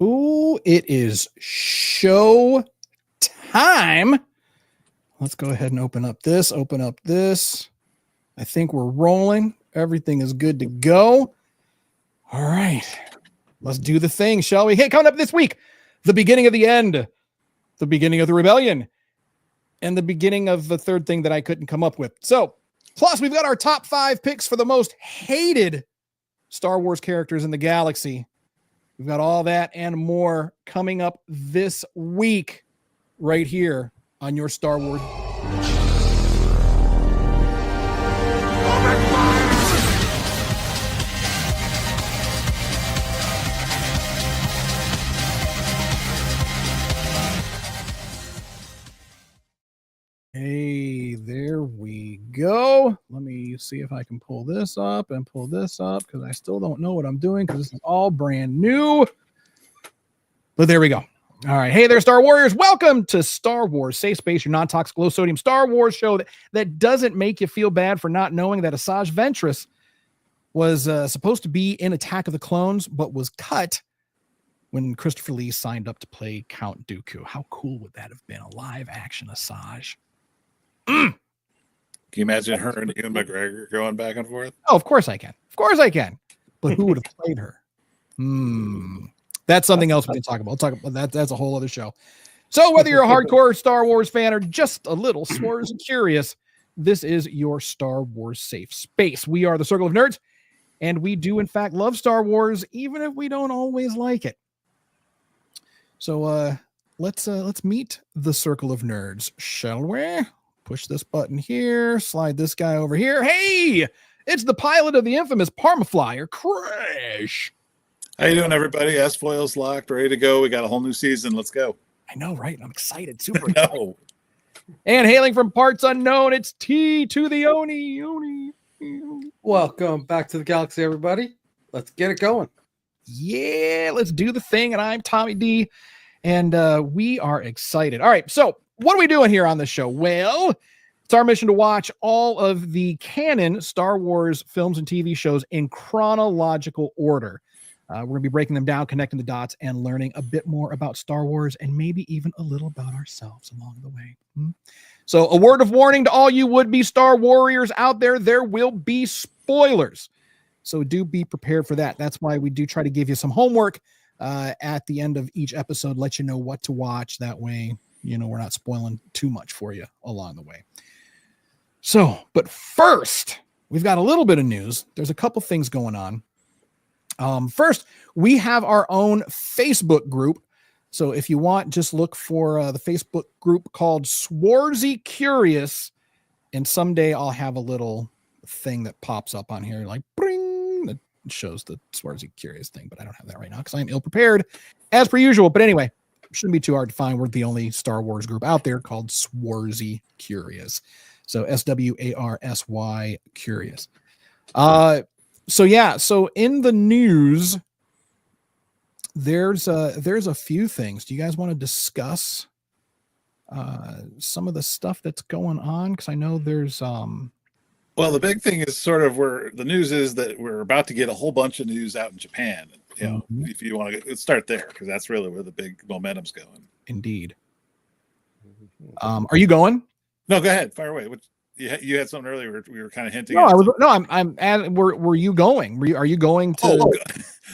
Ooh, it is show time. Let's go ahead and open up this. I think we're rolling. Everything is good to go. All right. Let's do the thing, shall we? Hey, coming up this week, the beginning of the end, the beginning of the rebellion, and the beginning of the third thing that I couldn't come up with. So, plus we've got our top 5 picks for the most hated Star Wars characters in the galaxy. We've got all that and more coming up this week right here on your Star Wars. Hey, there we go. Let me see if I can pull this up because I still don't know what I'm doing because this is all brand new. But there we go. All right. Hey there, Star Warriors. Welcome to Star Wars Safe Space, your non-toxic low-sodium Star Wars show that doesn't make you feel bad for not knowing that Asajj Ventress was supposed to be in Attack of the Clones, but was cut when Christopher Lee signed up to play Count Dooku. How cool would that have been? A live-action Asajj. Can you imagine her and Ewan McGregor going back and forth? Oh, of course I can. But who would have played her? That's something else we can talk about. We'll talk about that. That's a whole other show. So whether you're a hardcore Star Wars fan or just a little Swars and curious, this is your Star Wars safe space. We are the Circle of Nerds, and we do in fact love Star Wars, even if we don't always like it. So let's meet the Circle of Nerds, shall we? Push this button here, slide this guy over here. Hey, it's the pilot of the infamous Parmaflyer, Crash. How you doing, everybody? S-Foil's locked, ready to go. We got a whole new season. Let's go. I know, right? I'm excited. Super excited. And hailing from parts unknown, it's T to the Oni. Welcome back to the galaxy, everybody. Let's get it going. Yeah, let's do the thing. And I'm Tommy D, and we are excited. All right, so what are we doing here on the show? Well, it's our mission to watch all of the canon Star Wars films and TV shows in chronological order. We're going to be breaking them down, connecting the dots, and learning a bit more about Star Wars and maybe even a little about ourselves along the way. So a word of warning to all you would-be Star Warriors out there, there will be spoilers. So do be prepared for that. That's why we do try to give you some homework at the end of each episode, let you know what to watch. That way, you know, we're not spoiling too much for you along the way. So, but first, we've got a little bit of news. There's a couple things going on. First, we have our own Facebook group. So if you want, just look for the Facebook group called Swarzy Curious. And someday I'll have a little thing that pops up on here like bring that shows the Swarzy Curious thing, but I don't have that right now because I'm ill prepared as per usual. But anyway, shouldn't be too hard to find. We're the only Star Wars group out there called Swarzy Curious. So SWARSY Curious. So in the news, there's a few things. Do you guys want to discuss some of the stuff that's going on? Because I know there's well, the big thing is sort of where the news is that we're about to get a whole bunch of news out in Japan. You know, if you want to start there, because that's really where the big momentum's going. Indeed. Are you going? No, go ahead. Fire away. You had something earlier. We were kind of hinting. No, were you going? Are you going to?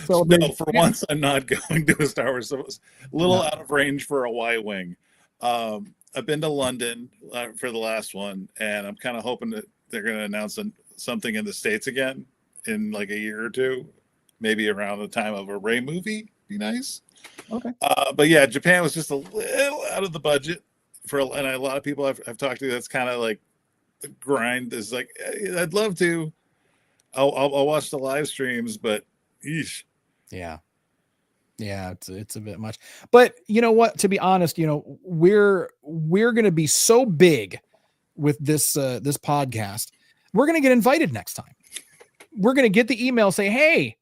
No, for once, I'm not going to a Star Wars. So it was a little out of range for a Y-wing. I've been to London for the last one, and I'm kind of hoping that they're going to announce something in the States again in like a year or two, maybe around the time of a Rey movie. Be nice. Okay. But yeah, Japan was just a little out of the budget and a lot of people I've talked to. That's kind of like the grind is like, I'd love to. I'll watch the live streams, but eesh. Yeah, it's a bit much. But you know what? To be honest, you know, we're going to be so big with this this podcast. We're going to get invited next time. We're going to get the email say, "Hey,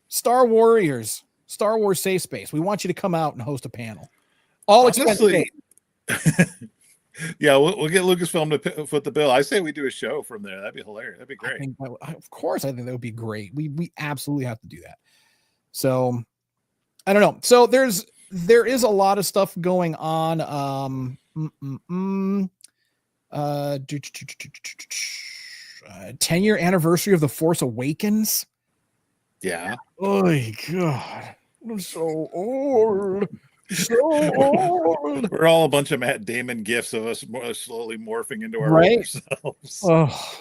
Star Warriors, Star Wars Safe Space, we want you to come out and host a panel." All expenses. Yeah, we'll get Lucasfilm to foot the bill. I say we do a show from there. That'd be hilarious. That'd be great. Of course, I think that would be great. We absolutely have to do that. So, I don't know. So there is a lot of stuff going on. 10-year anniversary of the Force Awakens. Yeah. Oh my God. I'm so old. So old. We're all a bunch of Matt Damon gifs of us slowly morphing into our Right? older selves. Oh,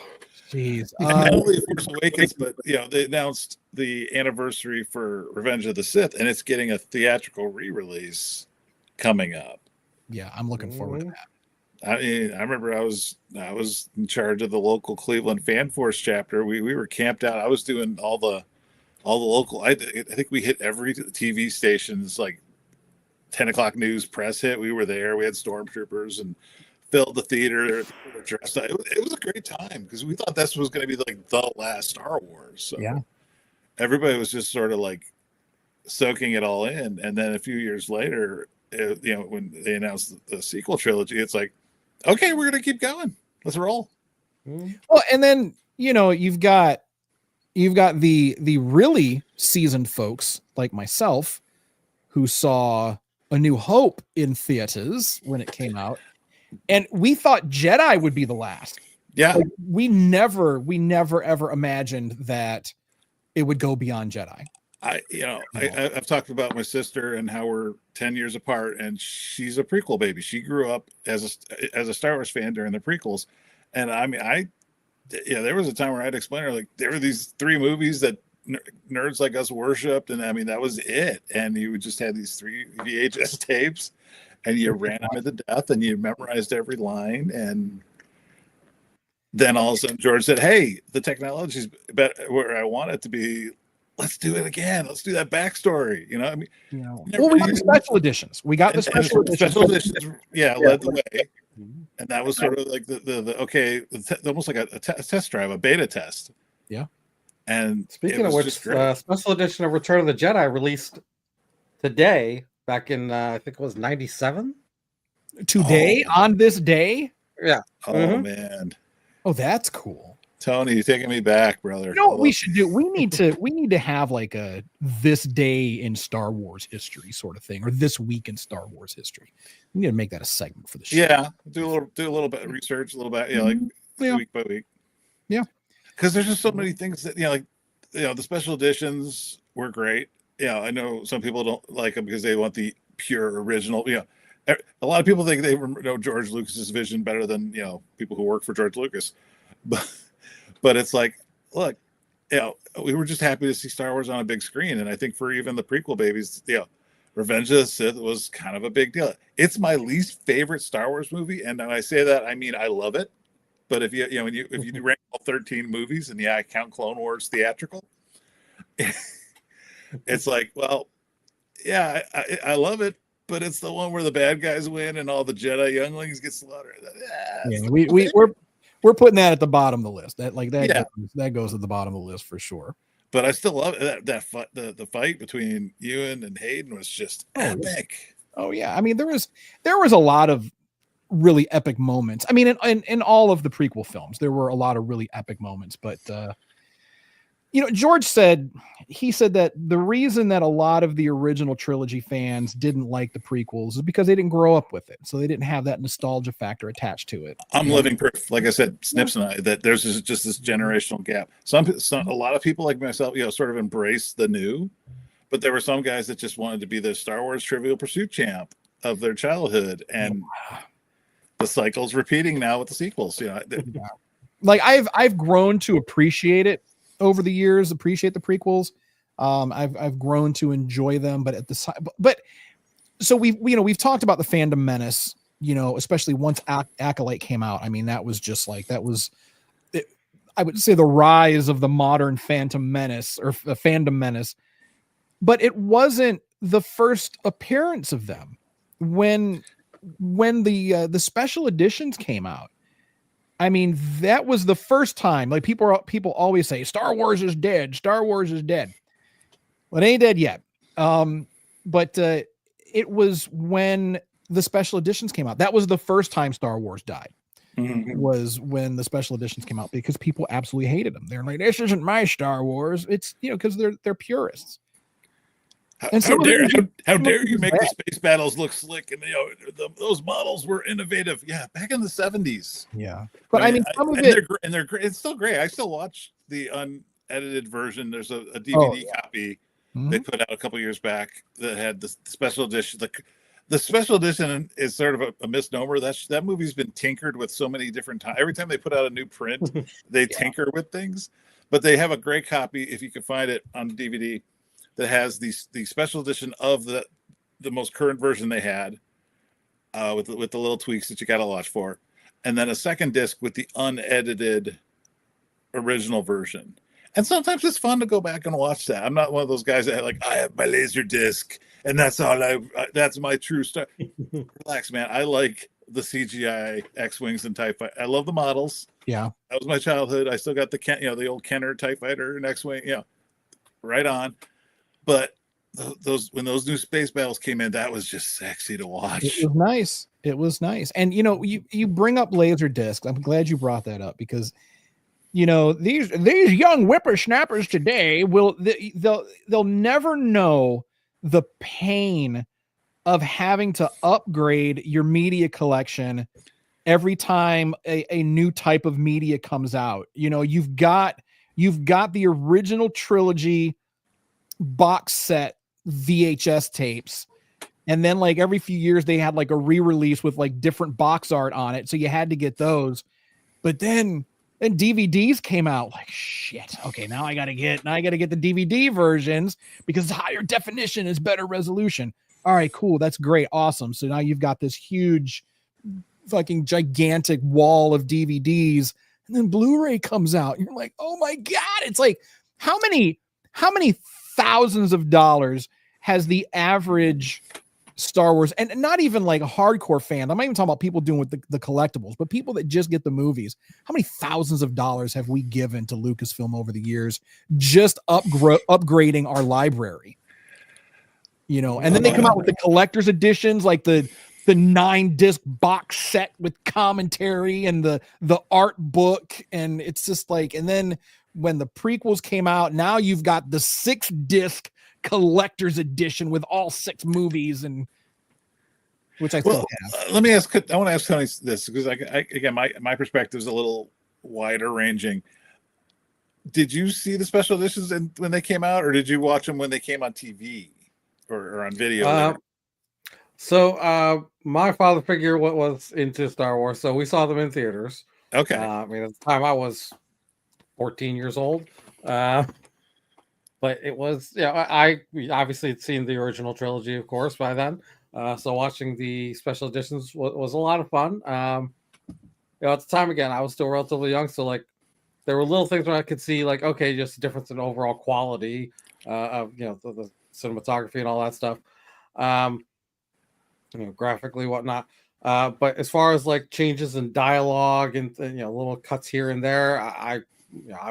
jeez. And not only Force Awakens, but they announced the anniversary for Revenge of the Sith, and it's getting a theatrical re-release coming up. Yeah, I'm looking forward to that. I mean, I remember I was in charge of the local Cleveland Fan Force chapter. We were camped out. I was doing all the local. I think we hit every TV station's like 10 o'clock news press hit. We were there. We had stormtroopers and filled the theater. Dressed up. It was a great time because we thought this was going to be like the last Star Wars. So Yeah. everybody was just sort of like soaking it all in. And then a few years later, when they announced the sequel trilogy, it's like, okay, we're going to keep going. Let's roll. Well, and then, you've got the really seasoned folks like myself who saw A New Hope in theaters when it came out. And we thought Jedi would be the last. Yeah. Like, we never ever imagined that it would go beyond Jedi. I've talked about my sister and how we're 10 years apart, and she's a prequel baby. She grew up as a Star Wars fan during the prequels. And I mean, there was a time where I'd explain her, like, there were these 3 movies that nerds like us worshipped. And I mean, that was it. And you would just have these 3 VHS tapes and you ran them into death and you memorized every line. And then all of a sudden George said, hey, the technology's better where I want it to be. Let's do it again. Let's do that backstory. I mean, well, we got the special editions. We got the special editions. Yeah, led the way. And that was sort of like almost like a test drive, a beta test. Yeah. And speaking of which, special edition of Return of the Jedi released today, back in I think it was 97. Today, on this day. Yeah. Oh man. Oh, that's cool. Tony, you're taking me back, brother. You know what we should do? We need to have like a this day in Star Wars history sort of thing, or this week in Star Wars history. We need to make that a segment for the show. Yeah, do a little bit of research, a little bit, week by week. Yeah, because there's just so many things that the special editions were great. I know some people don't like them because they want the pure original. A lot of people think they know George Lucas's vision better than people who work for George Lucas, but it's like, look, we were just happy to see Star Wars on a big screen, and I think for even the prequel babies, Revenge of the Sith was kind of a big deal. It's my least favorite Star Wars movie, and when I say that, I mean I love it. But if you rank all 13 movies, and I count Clone Wars theatrical, it's like, well, yeah, I love it, but it's the one where the bad guys win and all the Jedi younglings get slaughtered. We're putting that at the bottom of the list. That goes at the bottom of the list for sure. But I still love it. The fight between Ewan and Hayden was just epic. Oh yeah, I mean there was a lot of really epic moments. I mean, in all of the prequel films, there were a lot of really epic moments. But George said that the reason that a lot of the original trilogy fans didn't like the prequels is because they didn't grow up with it, so they didn't have that nostalgia factor attached to it. I'm living proof, like I said, Snips and I, that there's just this generational gap. A lot of people like myself, sort of embrace the new, but there were some guys that just wanted to be the Star Wars Trivial Pursuit champ of their childhood, and the cycle's repeating now with the sequels. Like I've grown to appreciate it over the years, appreciate the prequels. I've grown to enjoy them, but at the time, so we've talked about the fandom menace, especially once Acolyte came out. I mean, that was I would say the rise of the modern phantom menace or fandom menace, but it wasn't the first appearance of them when the special editions came out. I mean, that was the first time. Like people always say, Star Wars is dead. Star Wars is dead. Well, it ain't dead yet. But it was when the special editions came out. That was the first time Star Wars died. Mm-hmm. Was when the special editions came out, because people absolutely hated them. They're like, this isn't my Star Wars. It's because they're purists. How dare you make the space battles look slick? And those models were innovative. Yeah, back in the 70s. Yeah, but I mean some of it, they're great. It's still great. I still watch the unedited version. There's a DVD copy they put out a couple years back that had the special edition. The special edition is sort of a misnomer. That movie's been tinkered with so many different times. Every time they put out a new print, they tinker with things. But they have a great copy, if you can find it on DVD, that has the special edition of the most current version they had, with the little tweaks that you got to watch for, and then a second disc with the unedited original version. And sometimes it's fun to go back and watch that. I'm not one of those guys that I have my laser disc and that's all that's my true star. Relax, man. I like the CGI X-Wings and TIE Fighter. I love the models. Yeah. That was my childhood. I still got the old Kenner TIE Fighter and X-Wing, right on. But when those new space battles came in, that was just sexy to watch. It was nice. And you bring up laser discs. I'm glad you brought that up because these young whippersnappers today they'll never know the pain of having to upgrade your media collection every time a new type of media comes out. You've got the original trilogy box set VHS tapes, and then every few years they had a re-release with different box art on it, so you had to get those. But then DVDs came out. Shit, okay, now I gotta get the DVD versions because higher definition is better resolution. All right, cool, that's great, awesome. So now you've got this huge fucking gigantic wall of DVDs, and then Blu-ray comes out. You're like, oh my god, it's how many thousands of dollars has the average Star Wars, and not even hardcore fans, I'm not even talking about people doing with the collectibles, but people that just get the movies, how many thousands of dollars have we given to Lucasfilm over the years just upgrading our library? And then they come out with the collector's editions, the 9-disc box set with commentary and the art book, and it's just and then when the prequels came out, now you've got the 6-disc collector's edition with all 6 movies, and which I still have. Let me ask. I want to ask Tony this because again, my perspective is a little wider ranging. Did you see the special editions when they came out, or did you watch them when they came on TV or on video? So my father figure was into Star Wars, so we saw them in theaters. Okay. At the time I was 14 years old. But it was, I obviously had seen the original trilogy, of course, by then. So watching the special editions was a lot of fun. At the time, again, I was still relatively young, so there were little things where I could see, okay, just a difference in overall quality of the cinematography and all that stuff, graphically, whatnot. But as far as changes in dialogue and little cuts here and there, I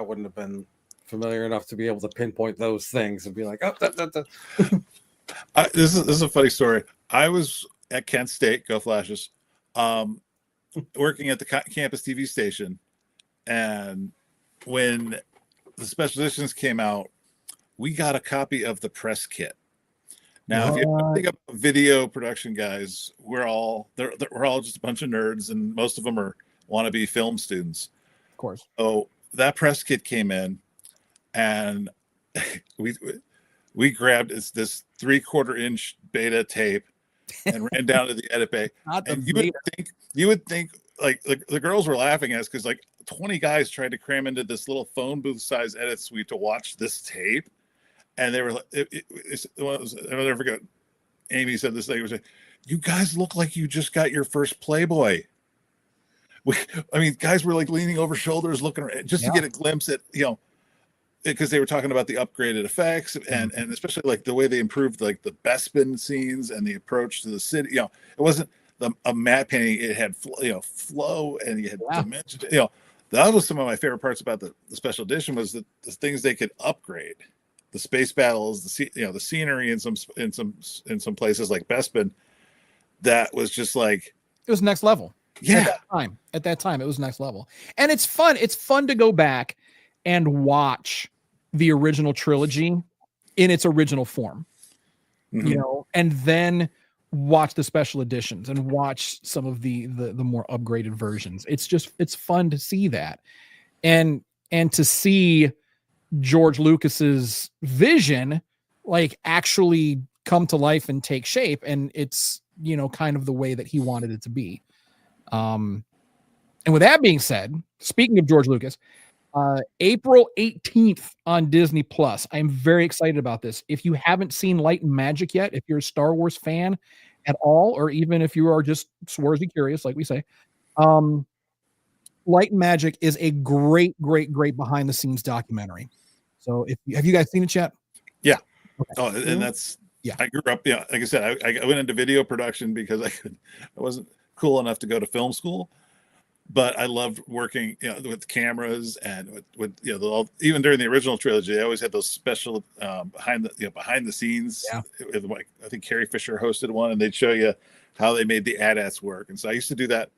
wouldn't have been familiar enough to be able to pinpoint those things and be like, oh, This is a funny story. I was at Kent State, go Flashes, working at the campus TV station, and when the special editions came out, we got a copy of the press kit. Now, if you think of video production guys, we're all just a bunch of nerds, and most of them are wannabe film students. Of course. So that press kit came in, and we grabbed this 3/4-inch beta tape and ran down to the edit bay. And you would think the girls were laughing at us because 20 guys tried to cram into this little phone booth size edit suite to watch this tape, and they were I'll never forget. Amy said this thing, was you guys look like you just got your first Playboy. Guys were leaning over shoulders looking around just to get a glimpse at because they were talking about the upgraded effects and especially the way they improved the Bespin scenes and the approach to the city. It wasn't a matte painting; it had flow and you had dimension. That was some of my favorite parts about the special edition was the things they could upgrade, the space battles, the scenery in some places like Bespin. That was just it was next level. Yeah, at that time, it was next level, and it's fun. It's fun to go back and watch the original trilogy in its original form. you know, and then watch the special editions and watch some of the more upgraded versions. It's fun to see that. And to see George Lucas's vision like actually come to life and take shape, and it's, you know, kind of the way that he wanted it to be. And with that being said, speaking of George Lucas, April 18th on Disney Plus. I'm very excited about this. If you haven't seen Light and Magic yet, if you're a Star Wars fan at all, or even if you are just Swarzy curious, like we say, Light and Magic is a great behind the scenes documentary. So have you guys seen it yet? Yeah. Okay. Oh, and that's, yeah. I grew up, yeah, like I said, I went into video production because I wasn't cool enough to go to film school, but I loved working, you know, with cameras and with you know, even during the original trilogy, I always had those special behind the scenes. Yeah. Like, I think Carrie Fisher hosted one, and they'd show you how they made the AT-ATs work. And so I used to do that.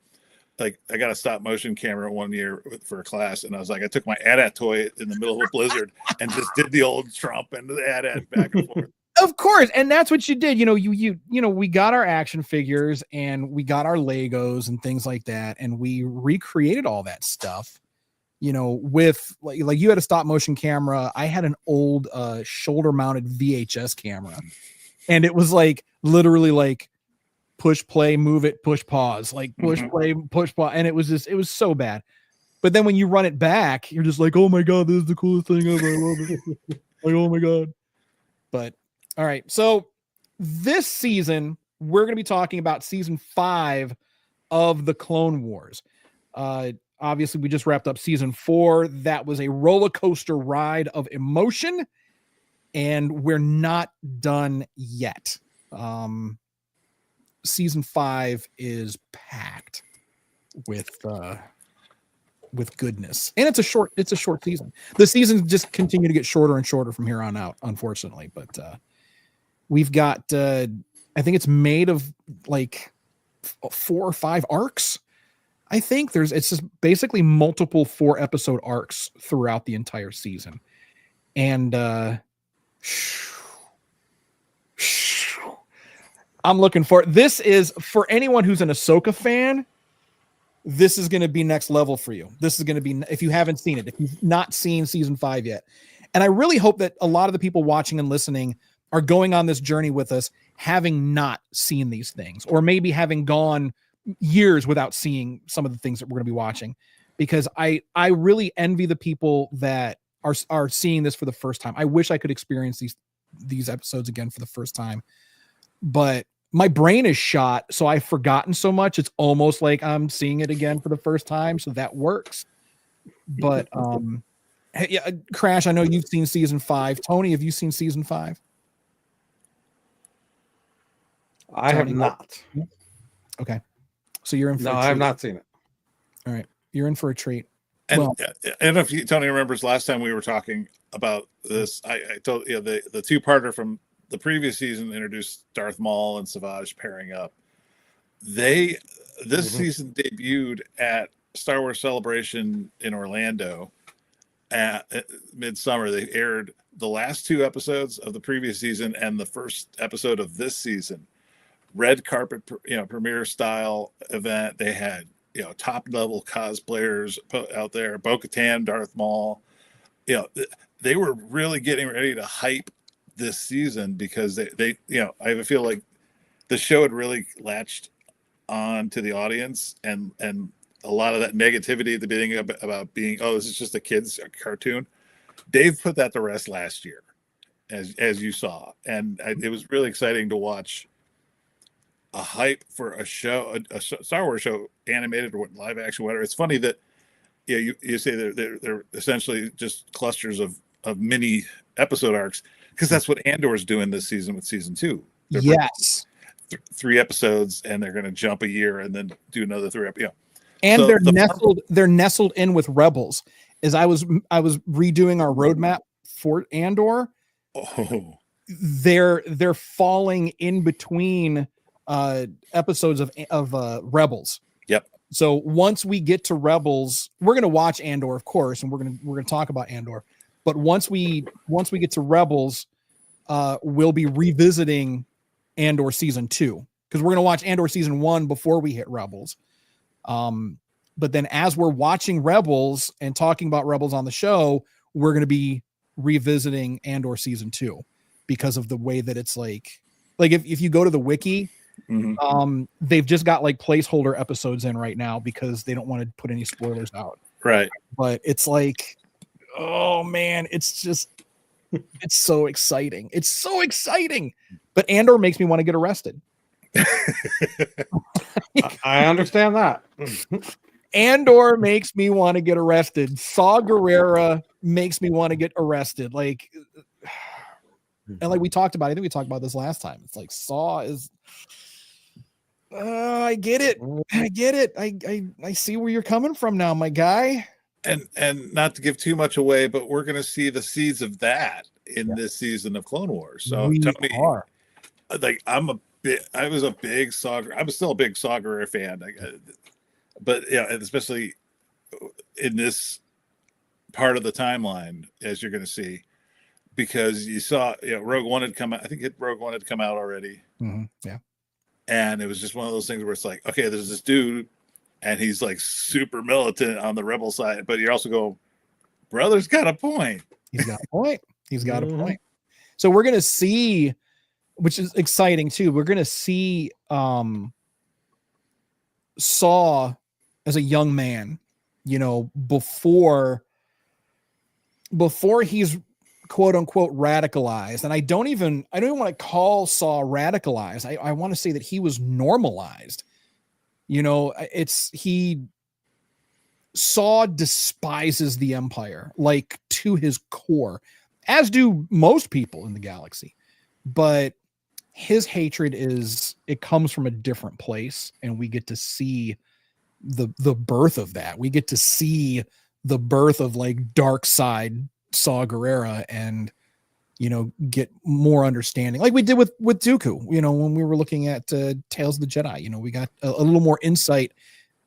Like, I got a stop motion camera one year for a class, and I was like, I took my AT-AT toy in the middle of a blizzard and just did the old Trump and the AT-AT back and forth. Of course, and that's what you did. You know, you know, we got our action figures and we got our Legos and things like that, and we recreated all that stuff. You know, with like you had a stop motion camera, I had an old shoulder mounted VHS camera, and it was like literally like push play, move it, push pause, like push play, push pause, and it was so bad. But then when you run it back, you're just like, oh my god, this is the coolest thing ever. I love it. Like, oh my god. But all right, so this season we're going to be talking about season 5 of the Clone Wars. Obviously, we just wrapped up season 4. That was a roller coaster ride of emotion, and we're not done yet. Season 5 is packed with goodness, and it's a short season. The seasons just continue to get shorter and shorter from here on out, unfortunately. But we've got I think it's made of like 4 or 5 arcs. I think it's just basically multiple 4-episode arcs throughout the entire season. And I'm looking for this. Is for anyone who's an Ahsoka fan, this is going to be next level for you. This is going to be, if you haven't seen it, if you've not seen season 5 yet. And I really hope that a lot of the people watching and listening are going on this journey with us, having not seen these things, or maybe having gone years without seeing some of the things that we're going to be watching, because I really envy the people that are seeing this for the first time. I wish I could experience these episodes again for the first time, but my brain is shot, so I've forgotten so much. It's almost like I'm seeing it again for the first time, so that works. But yeah, Crash, I know you've seen season 5. Tony, have you seen season 5? I have not. Okay. So you're in for No, a treat. I have not seen it. All right. You're in for a treat. And Well, I don't know if Tony remembers last time we were talking about this. I told you know, the two-parter from the previous season introduced Darth Maul and Savage pairing up. This season debuted at Star Wars Celebration in Orlando at midsummer. They aired the last 2 episodes of the previous season and the first episode of this season. Red carpet, premiere style event. They had, top level cosplayers out there, Bo-Katan, Darth Maul. They were really getting ready to hype this season because they I feel like the show had really latched on to the audience, and a lot of that negativity at the beginning about being, this is just a kid's cartoon. Dave put that to rest last year, as you saw, and it was really exciting to watch a hype for a show, a Star Wars show, animated or live action, whatever. It's funny that you say they're essentially just clusters of mini episode arcs, because that's what Andor's doing this season with season 2. Yes, 3 episodes, and they're going to jump a year and then do another 3 episodes. And so they're nestled in with Rebels. As I was redoing our roadmap for Andor, they're falling in between episodes of Rebels. Yep. So once we get to Rebels, we're going to watch Andor, of course, and we're going to talk about Andor. But once we get to Rebels, we'll be revisiting Andor season 2, because we're going to watch Andor season 1 before we hit Rebels. But then as we're watching Rebels and talking about Rebels on the show, we're going to be revisiting Andor season 2 because of the way that it's like if you go to the wiki, they've just got like placeholder episodes in right now because they don't want to put any spoilers out. Right. But it's like, oh man, it's so exciting. It's so exciting. But Andor makes me want to get arrested. I understand that. Andor makes me want to get arrested. Saw Gerrera makes me want to get arrested. Like, and like we talked about, I think we talked about this last time. It's like Saw is. I get it. I get it. I see where you're coming from now, my guy. And not to give too much away, but we're going to see the seeds of that in this season of Clone Wars. So We Tony, are. like I was a big Saw. I'm still a big Saw Gerrera fan. But yeah, especially in this part of the timeline, as you're going to see, because you saw, Rogue One had come out. I think Rogue One had come out already. Yeah. And it was just one of those things where it's like, okay, there's this dude, and he's like super militant on the rebel side, but you're also going, brother's got a point. He's got a point. He's got a point. So we're going to see, which is exciting too. We're going to see Saw as a young man, before he's quote unquote radicalized. And I don't even want to call Saw radicalized. I want to say that he was normalized. Saw despises the Empire, like to his core, as do most people in the galaxy. But his hatred comes from a different place, and we get to see the birth of that. We get to see the birth of like dark side Saw Gerrera, and get more understanding, like we did with Dooku. When we were looking at Tales of the Jedi, we got a little more insight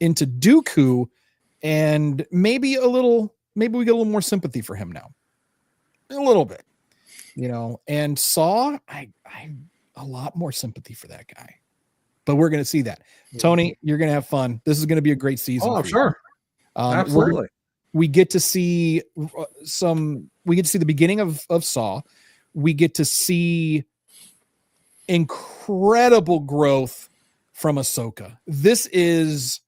into Dooku, and maybe we get a little more sympathy for him now, a little bit, And Saw, I a lot more sympathy for that guy. But we're going to see that. Tony, you're going to have fun. This is going to be a great season. Oh, sure. Absolutely. We get to see the beginning of Saw. We get to see incredible growth from Ahsoka. This is,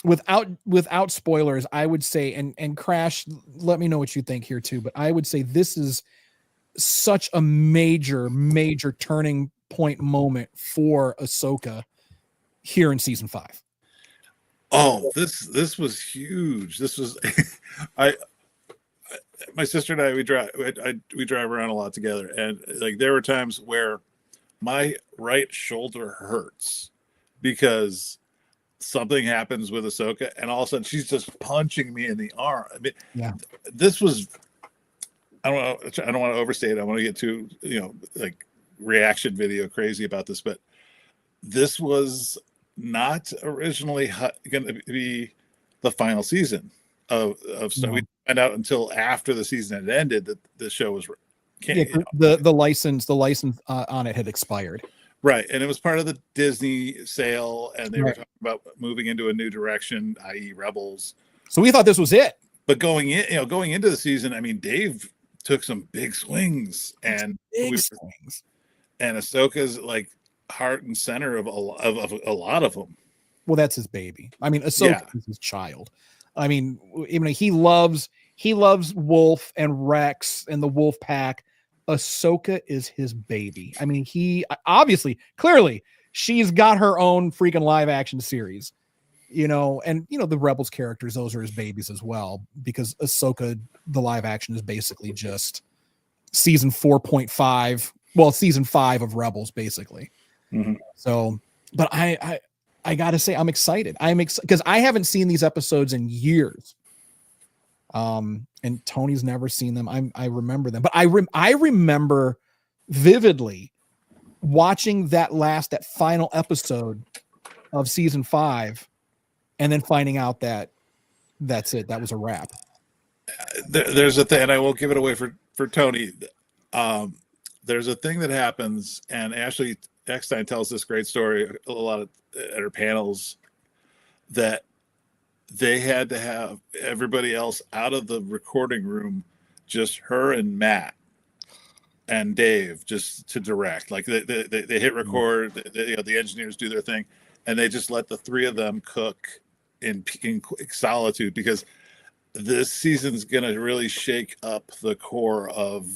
without spoilers, I would say, and Crash, let me know what you think here too, but I would say this is such a major turning point moment for Ahsoka here in season 5. Oh, this was huge. This was my sister and I, we drive around a lot together, and like there were times where my right shoulder hurts because something happens with Ahsoka, and all of a sudden she's just punching me in the arm. I mean, yeah, this was, I don't want to overstate it. I want to get too, like reaction video crazy about this, but this was not originally going to be the final season of Star. No. We didn't find out until after the season had ended that the show was the license on it had expired. Right, and it was part of the Disney sale, and they were talking about moving into a new direction, i.e., Rebels. So we thought this was it. But going into the season, I mean, Dave took some big swings, and Ahsoka's like heart and center of a lot of them. Well, that's his baby. I mean, Ahsoka is his child. I mean, even he loves Wolf and Rex and the Wolf Pack. Ahsoka is his baby. I mean, clearly, she's got her own freaking live action series, and the Rebels characters, those are his babies as well, because Ahsoka, the live action, is basically just season 4.5. Well, season 5 of Rebels, basically. Mm-hmm. So, but I gotta say, I'm excited. Because I haven't seen these episodes in years. And Tony's never seen them. I remember them, but I remember vividly watching that final episode of season 5, and then finding out that that's it. That was a wrap. There's a thing, and I won't give it away for Tony. There's a thing that happens, and Ashley Eckstein tells this great story a lot at her panels, that they had to have everybody else out of the recording room, just her and Matt and Dave, just to direct. Like they hit record, the engineers do their thing, and they just let the three of them cook in solitude, because this season's going to really shake up the core of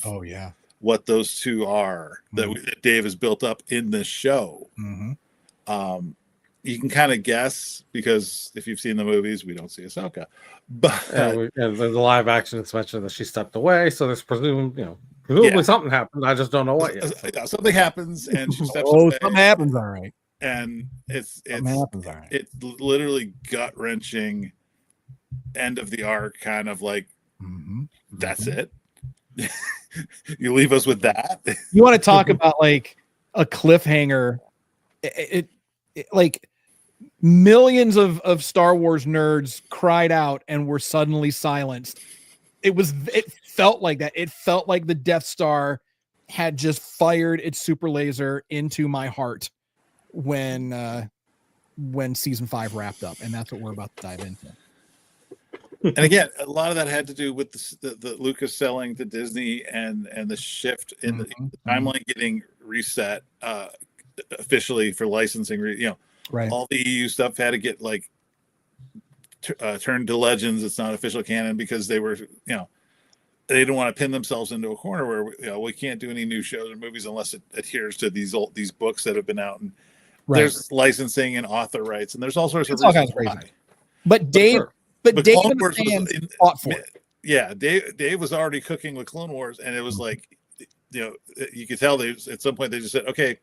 what those two are, that Dave has built up in this show. You can kind of guess, because if you've seen the movies, we don't see Ahsoka. But the live action, it's mentioned that she stepped away, so there's presumably something happened. I just don't know what yet. Something happens, and she steps away. Something happens, all right. And it's literally gut wrenching, end of the arc, kind of like that's it. You leave us with that. You want to talk about like a cliffhanger? It like millions of Star Wars nerds cried out and were suddenly silenced. It felt like that. It felt like the Death Star had just fired its super laser into my heart when season 5 wrapped up, and that's what we're about to dive into. And again, a lot of that had to do with the Lucas selling to Disney and the shift in the timeline getting reset officially for licensing. Right. All the EU stuff had to get like turned to Legends. It's not official canon, because they were, they didn't want to pin themselves into a corner where we can't do any new shows or movies unless it adheres to these books that have been out. And there's licensing and author rights, and there's all sorts of reasons why. But Dave. But Dave and the fans fought for it. Yeah, Dave was already cooking with Clone Wars, and it was like, you could tell at some point they just said, okay,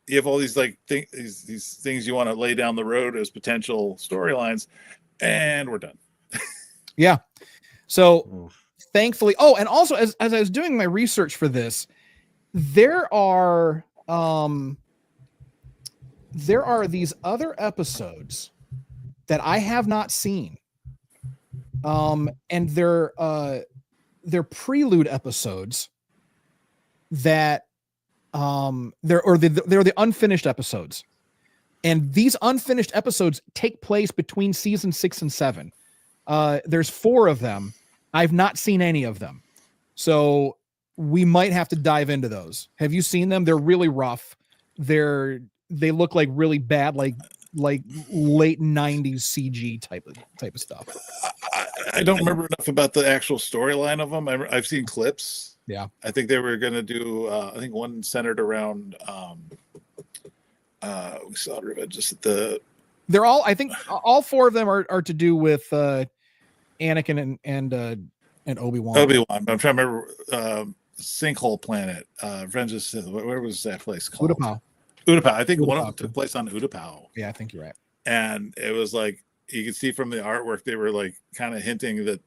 you have all these these things you want to lay down the road as potential storylines, and we're done. Yeah. So thankfully, and also as I was doing my research for this, there are these other episodes that I have not seen. And they're prelude episodes that they're the unfinished episodes, and these unfinished episodes take place between season 6 and 7. There's 4 of them. I've not seen any of them, so we might have to dive into those. Have you seen them? They're really rough. They look like really bad, like late 90s CG type of stuff. I don't remember enough about the actual storyline of them. I've seen clips. Yeah. I think they were going to do, I think one centered around, we saw just they're all, I think all 4 of them are to do with Anakin and Obi-Wan. I'm trying to remember, Sinkhole Planet, Revenge of the Sith. Where was that place called? Utapau. I think one of them took place on Utapau. Yeah, I think you're right. And it was like, you could see from the artwork, they were like kind of hinting that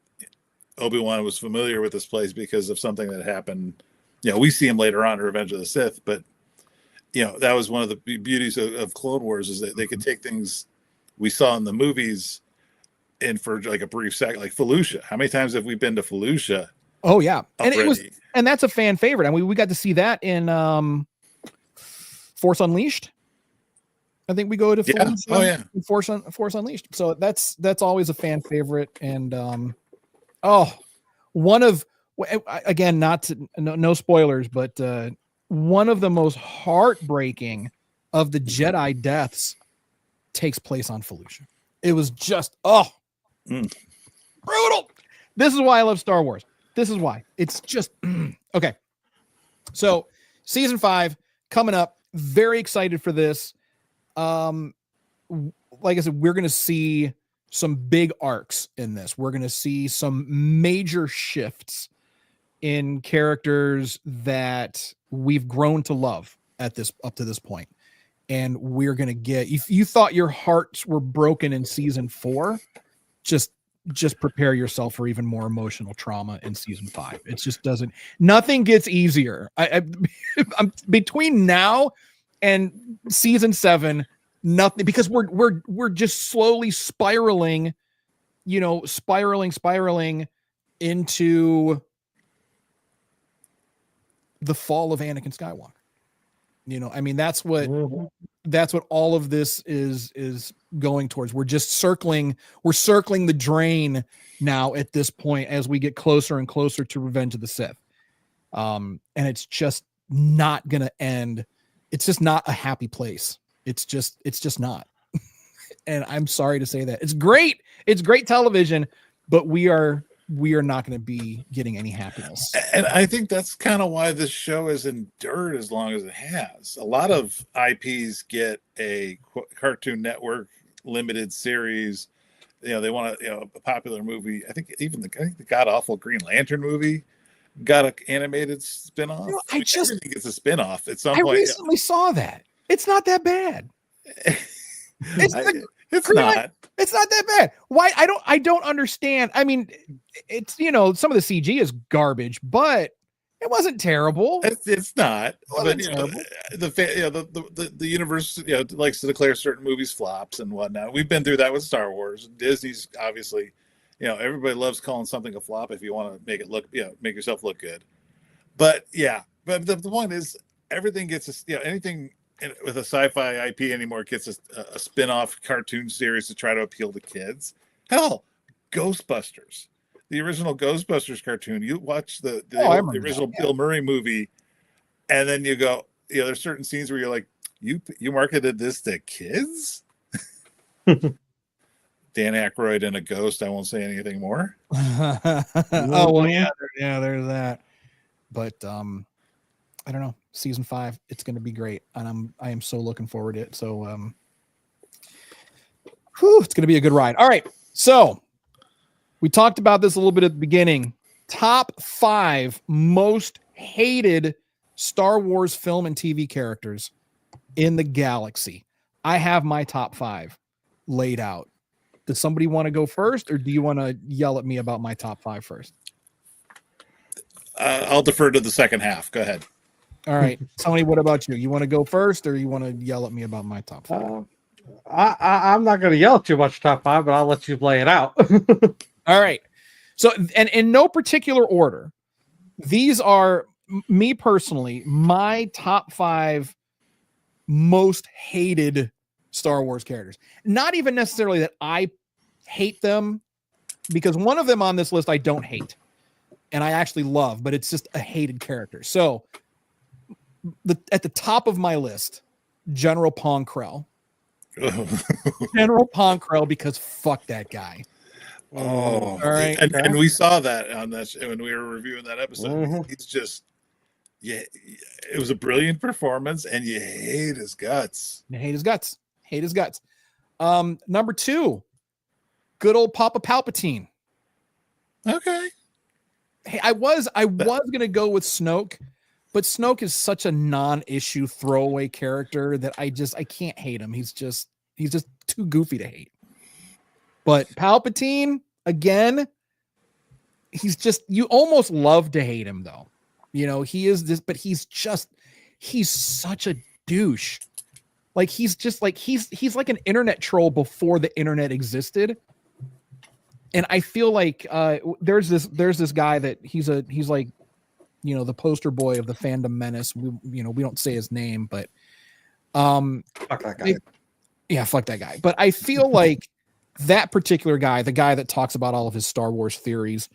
Obi-Wan was familiar with this place because of something that happened. We see him later on in Revenge of the Sith, but that was one of the beauties of Clone Wars, is that they could take things we saw in the movies and for like a brief second, like Felucia. How many times have we been to Felucia? Oh yeah. Already? And that's a fan favorite. I mean, we got to see that in Force Unleashed. I think we go to Force Unleashed. So that's always a fan favorite. And one of, again, no spoilers, but one of the most heartbreaking of the Jedi deaths takes place on Felucia. It was just brutal. This is why I love Star Wars. This is why. It's just okay. So season 5 coming up. Very excited for this. Like I said, we're going to see some big arcs in this. We're going to see some major shifts in characters that we've grown to love up to this point. And we're going to get, if you thought your hearts were broken in season 4, just prepare yourself for even more emotional trauma in season 5. It just nothing gets easier. I'm between now and season 7, nothing, because we're just slowly spiraling into the fall of Anakin Skywalker. You know, I mean, that's what all of this is going towards. We're circling the drain now at this point as we get closer and closer to Revenge of the Sith. And it's just not going to end. It's just not a happy place. It's just not. And I'm sorry to say that. It's great. It's great television, but we are not going to be getting any happiness. And I think that's kind of why this show has endured as long as it has. A lot of IPs get a Cartoon Network limited series. You know, they want a popular movie. I think even the god awful Green Lantern movie got an animated spinoff. Everything gets a spinoff at some point. I recently saw that. It's not that bad. It's not that bad. Why? I don't understand. I mean, it's, you know, some of the CG is garbage, but it wasn't terrible. It's not. But you know, the universe, you know, likes to declare certain movies flops and whatnot. We've been through that with Star Wars. Disney's obviously, you know, everybody loves calling something a flop if you want to make it look, you know, make yourself look good. But yeah, but the point is, everything gets, you know, anything with a sci-fi IP anymore gets a spin-off cartoon series to try to appeal to kids. Hell, Ghostbusters, the original Ghostbusters cartoon. You watch the original Bill Murray movie, and then you go, you know, there's certain scenes where you're like, you marketed this to kids? Dan Aykroyd and a ghost. I won't say anything more. Oh well, yeah, there's that. But I don't know. Season 5, it's going to be great, and I am so looking forward to it. So, it's going to be a good ride. All right, so we talked about this a little bit at the beginning. Top 5 most hated Star Wars film and TV characters in the galaxy. I have my top 5 laid out. Does somebody want to go first, or do you want to yell at me about my top 5 first? I'll defer to the second half. Go ahead. All right, Tony, what about you? You want to go first, or you want to yell at me about my top 5? I'm not going to yell at you about your top 5, but I'll let you lay it out. All right. So, and in no particular order, these are, me personally, my top 5 most hated Star Wars characters. Not even necessarily that I hate them, because one of them on this list I don't hate, and I actually love, but it's just a hated character. So, at the top of my list, General Pong Krell. General Pong Krell, because fuck that guy. Oh, all right. And we saw that on that when we were reviewing that episode. Mm-hmm. He's just, yeah, it was a brilliant performance, and you hate his guts. Hate his guts. Number 2, good old Papa Palpatine. Okay. Hey, I was gonna go with Snoke, but Snoke is such a non-issue throwaway character that I can't hate him. He's just too goofy to hate. But Palpatine, again, you almost love to hate him though. You know, he is this, but he's such a douche. Like he's like an internet troll before the internet existed. And I feel like there's this guy that he's like, you know, the poster boy of the fandom menace. We don't say his name, but Fuck that guy. Fuck that guy. But I feel like that particular guy, the guy that talks about all of his Star Wars theories,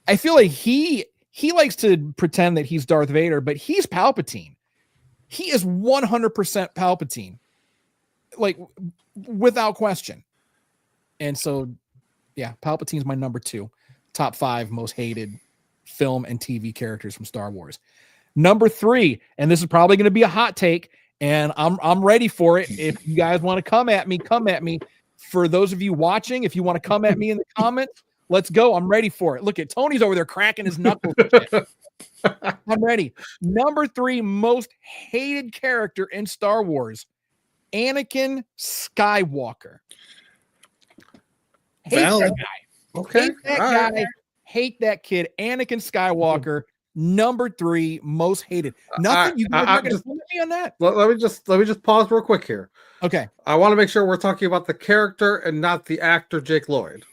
I feel like he likes to pretend that he's Darth Vader, but he's Palpatine. He is 100% Palpatine, like without question. And so, yeah, Palpatine's my number 2, top 5 most hated film and TV characters from Star Wars. Number 3, and this is probably going to be a hot take, and I'm ready for it. If you guys want to come at me. For those of you watching, if you want to come at me in the comments, let's go. I'm ready for it. Look at Tony's over there cracking his knuckles. I'm ready. Number 3 most hated character in Star Wars, Anakin Skywalker. Hate that guy. Okay. Hate that guy. Right. Hate that kid. Anakin Skywalker, number 3 most hated. Nothing. You guys are going to put me on that. Let me just pause real quick here. Okay. I want to make sure we're talking about the character and not the actor Jake Lloyd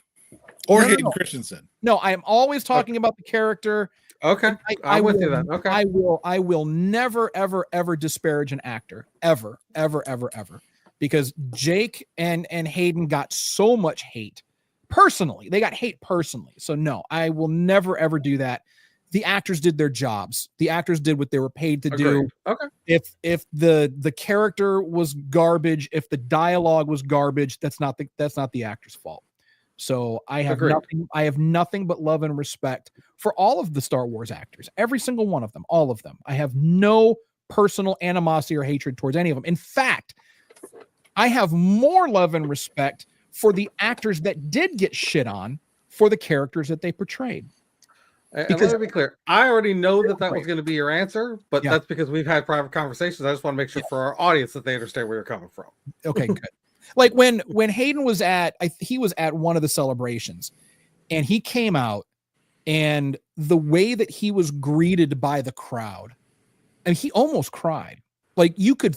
or Hayden Christensen. No, I am always talking about the character. Okay, I'm with you then. Okay, I will never, ever, ever disparage an actor, ever, ever, ever, ever, because Jake and Hayden got so much hate personally. They got hate personally. So no, I will never, ever do that. The actors did their jobs. The actors did what they were paid to do. Okay. If the character was garbage, if the dialogue was garbage, that's not the actor's fault. So I have nothing but love and respect for all of the Star Wars actors, every single one of them, all of them. I have no personal animosity or hatred towards any of them. In fact, I have more love and respect for the actors that did get shit on for the characters that they portrayed. And let me be clear. I already know that was going to be your answer, but that's because we've had private conversations. I just want to make sure for our audience that they understand where you're coming from. Okay, good. Like when Hayden was he was at one of the celebrations, and he came out, and the way that he was greeted by the crowd, and he almost cried. Like you could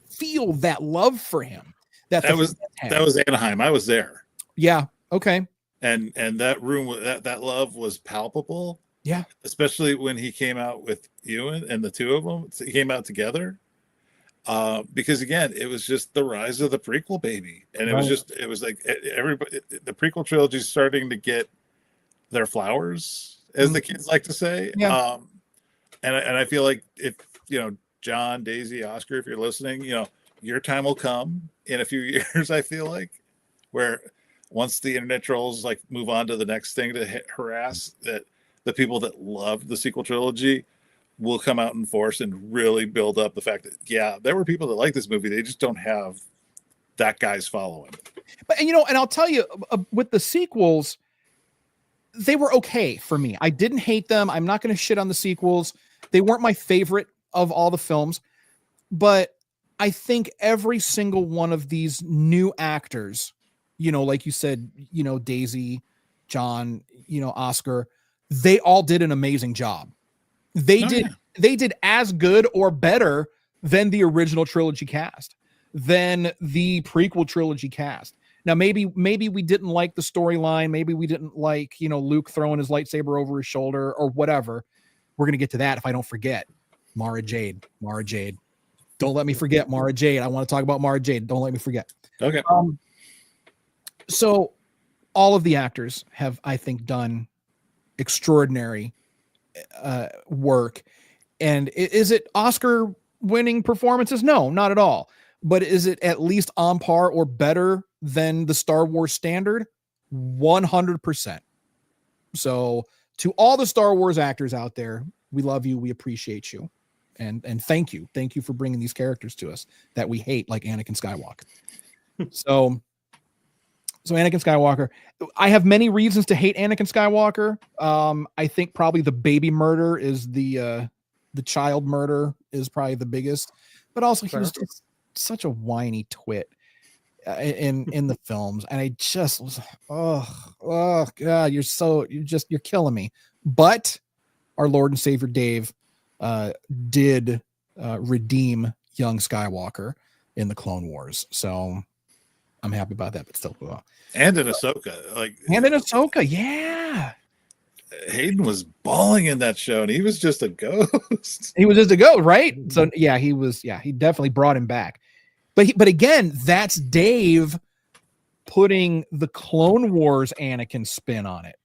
feel that love for him. That was Anaheim. I was there. Yeah. Okay. And that room, that love was palpable. Yeah. Especially when he came out with Ewan and the two of them came out together. Because again, it was just the rise of the prequel baby. And it was like everybody, the prequel trilogy is starting to get their flowers, as the kids like to say. Yeah. And I feel like if, John, Daisy, Oscar, if you're listening, your time will come in a few years, I feel like, where once the internet trolls like move on to the next thing to harass, that the people that loved the sequel trilogy will come out in force and really build up the fact that, there were people that like this movie. They just don't have that guy's following. But, and I'll tell you, with the sequels, they were okay for me. I didn't hate them. I'm not going to shit on the sequels. They weren't my favorite of all the films, but I think every single one of these new actors, like you said, Daisy, John, Oscar, they all did an amazing job. They did as good or better than the original trilogy cast, than the prequel trilogy cast. Now, maybe we didn't like the storyline. Maybe we didn't like, Luke throwing his lightsaber over his shoulder or whatever. We're going to get to that if I don't forget. Mara Jade. Don't let me forget Mara Jade. I want to talk about Mara Jade. Don't let me forget. Okay. So all of the actors have, I think, done extraordinary work. And is it Oscar winning performances? No, not at all. But is it at least on par or better than the Star Wars standard? 100%. So to all the Star Wars actors out there, we love you. We appreciate you. And thank you. Thank you for bringing these characters to us that we hate, like Anakin Skywalker. So Anakin Skywalker, I have many reasons to hate Anakin Skywalker. I think probably the baby murder is the child murder is probably the biggest, but also he was just such a whiny twit in the films. And I just was, oh God, you're killing me. But our Lord and Savior Dave did redeem young Skywalker in the Clone Wars. So I'm happy about that, but still. And in Ahsoka, yeah. Hayden was bawling in that show, and he was just a ghost. He was just a ghost, right? So yeah, he definitely brought him back. But again, that's Dave putting the Clone Wars Anakin spin on it.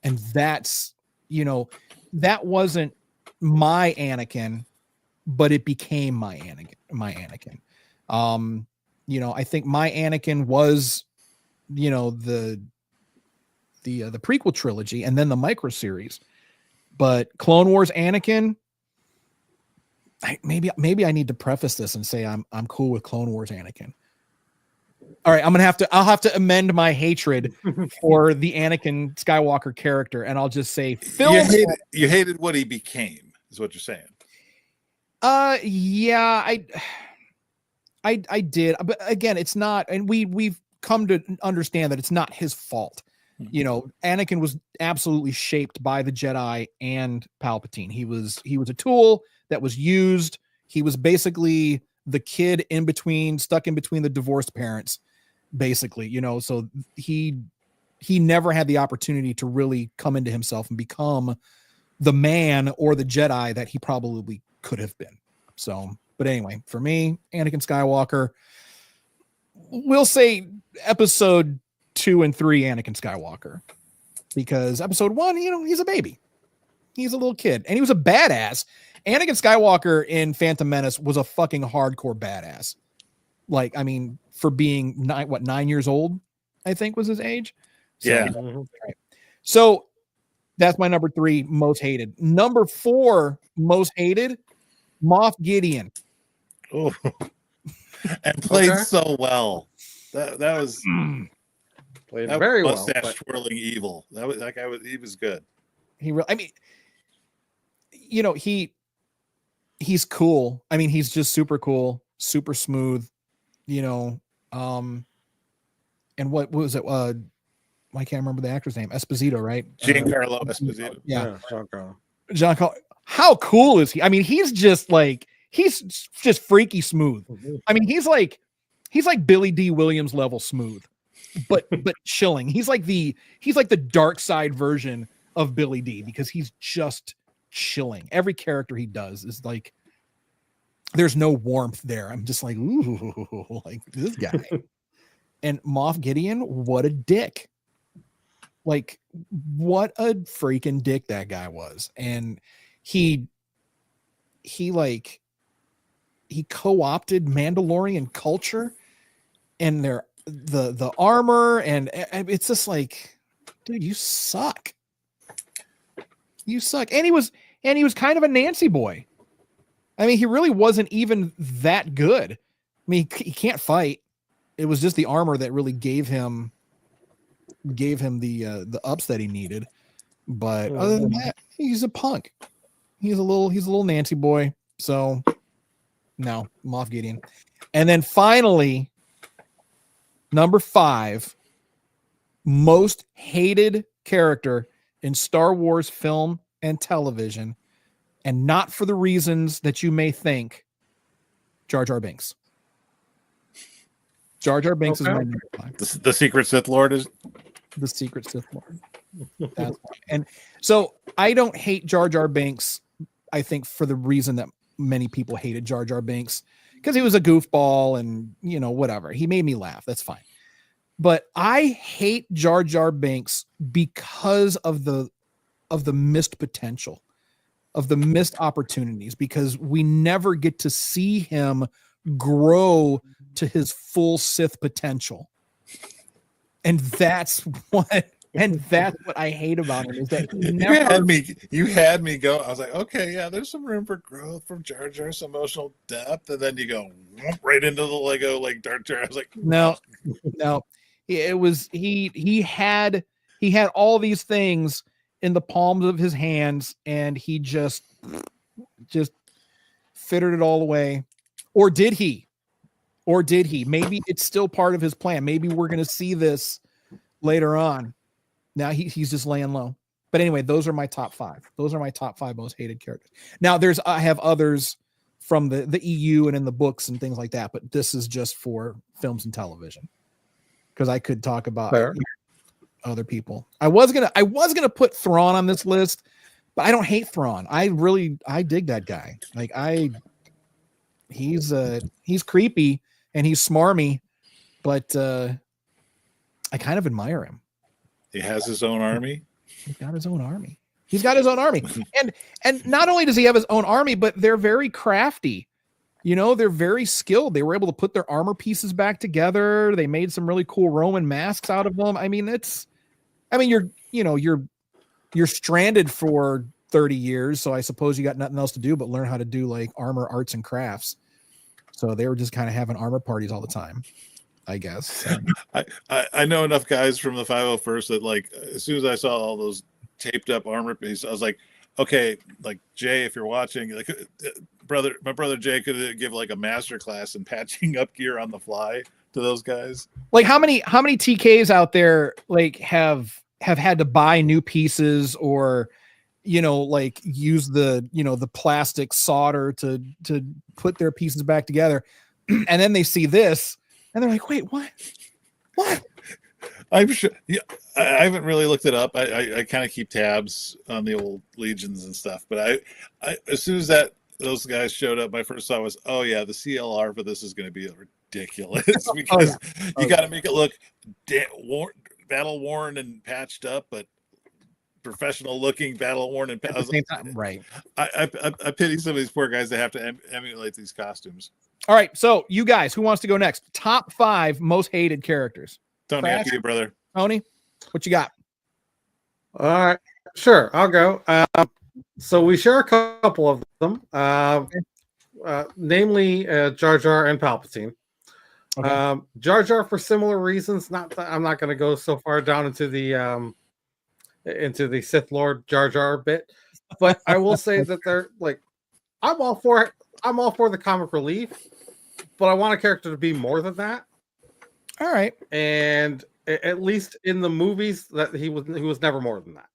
And that's, that wasn't my Anakin, but it became my Anakin. I think my Anakin was, the prequel trilogy and then the micro series, but Clone Wars Anakin, maybe I need to preface this and say I'm cool with Clone Wars Anakin. All right, I'll have to amend my hatred for the Anakin Skywalker character, and I'll just say you hated what he became, is what you're saying. Yeah, I did, but again, it's not, and we've come to understand that it's not his fault. Anakin was absolutely shaped by the Jedi and Palpatine. He was a tool that was used. He was basically the kid stuck in between the divorced parents, basically, so he never had the opportunity to really come into himself and become the man or the Jedi that he probably could have been. So, but anyway, for me, Anakin Skywalker, we'll say episode 2 and 3, Anakin Skywalker, because episode 1, he's a baby. He's a little kid and he was a badass. Anakin Skywalker in Phantom Menace was a fucking hardcore badass. Like, I mean, for being 9 years old, I think was his age. So, Yeah. Right. So that's my number 3 most hated. Number 4 most hated, Moff Gideon. Oh, and played so well. That was Played that very well. mustache twirling evil. That guy was, he was good. He really, I mean, he's cool. I mean, he's just super cool, super smooth, and what was it? I can't remember the actor's name. Esposito, right? Giancarlo Esposito. Yeah. Giancarlo. How cool is he? I mean, he's just freaky smooth. I mean, he's like Billy D. Williams level smooth, but chilling. He's like the dark side version of Billy D, because he's just chilling. Every character he does is like, there's no warmth there. I'm just like, ooh, like this guy. And Moff Gideon, what a dick. Like, what a freaking dick that guy was. And he co-opted Mandalorian culture and the armor, and it's just like, dude, you suck. You suck. And he was kind of a Nancy boy. I mean, he really wasn't even that good. I mean, he can't fight. It was just the armor that really gave him the ups that he needed. But other than that, he's a punk. He's a little Nancy boy. So no, Moff Gideon. And then finally, number 5, most hated character in Star Wars film and television, and not for the reasons that you may think, Jar Jar Binks. Jar Jar Binks is my number 5. The secret Sith Lord is the secret Sith Lord. And so I don't hate Jar Jar Binks, I think, for the reason that many people hated Jar Jar Binks, because he was a goofball and whatever. He made me laugh. That's fine. But I hate Jar Jar Binks because of the missed potential, of the missed opportunities, because we never get to see him grow to his full Sith potential. And that's what I hate about him, is that he never... you had me go. I was like, okay, yeah, there's some room for growth from Jar Jar, some emotional depth, and then you go right into the Lego like Jar Jar. I was like, no. It was he had all these things in the palms of his hands, and he just fitted it all away. Or did he? Maybe it's still part of his plan. Maybe we're going to see this later on. Now he's just laying low. But anyway, those are my top 5. Those are my top 5 most hated characters. Now I have others from the EU and in the books and things like that, but this is just for films and television, because I could talk about other people. I was gonna put Thrawn on this list, but I don't hate Thrawn. I dig that guy. Like, he's creepy and he's smarmy, but I kind of admire him. he has his own army. He's got his own army. And not only does he have his own army, but they're very crafty. They're very skilled. They were able to put their armor pieces back together. They made some really cool Roman masks out of them. I mean, you're stranded for 30 years. So I suppose you got nothing else to do but learn how to do like armor arts and crafts. So they were just kind of having armor parties all the time, I guess. I know enough guys from the 501st that, like, as soon as I saw all those taped up armor pieces, I was like, okay, like, Jay, if you're watching, like, my brother Jay could give like a master class in patching up gear on the fly to those guys. Like, how many TKs out there like have had to buy new pieces, or like use the plastic solder to put their pieces back together, and then they see this and they're like, wait, what? I'm sure. Yeah, I haven't really looked it up. I kind of keep tabs on the old legions and stuff. But I as soon as those guys showed up, my first thought was, oh yeah, the CLR for this is going to be ridiculous because you got to make it look battle worn and patched up, but professional looking, battle worn and right. I pity some of these poor guys that have to emulate these costumes. All right, so you guys, who wants to go next? Top 5 most hated characters. Tony, after you, brother. Tony, what you got? All right, sure, I'll go. So we share a couple of them, namely Jar Jar and Palpatine. Okay. Jar Jar for similar reasons. I'm not going to go so far down into the Sith Lord Jar Jar bit, but I will say that they're like, I'm all for the comic relief, but I want a character to be more than that. All right, and at least in the movies, that he was never more than that.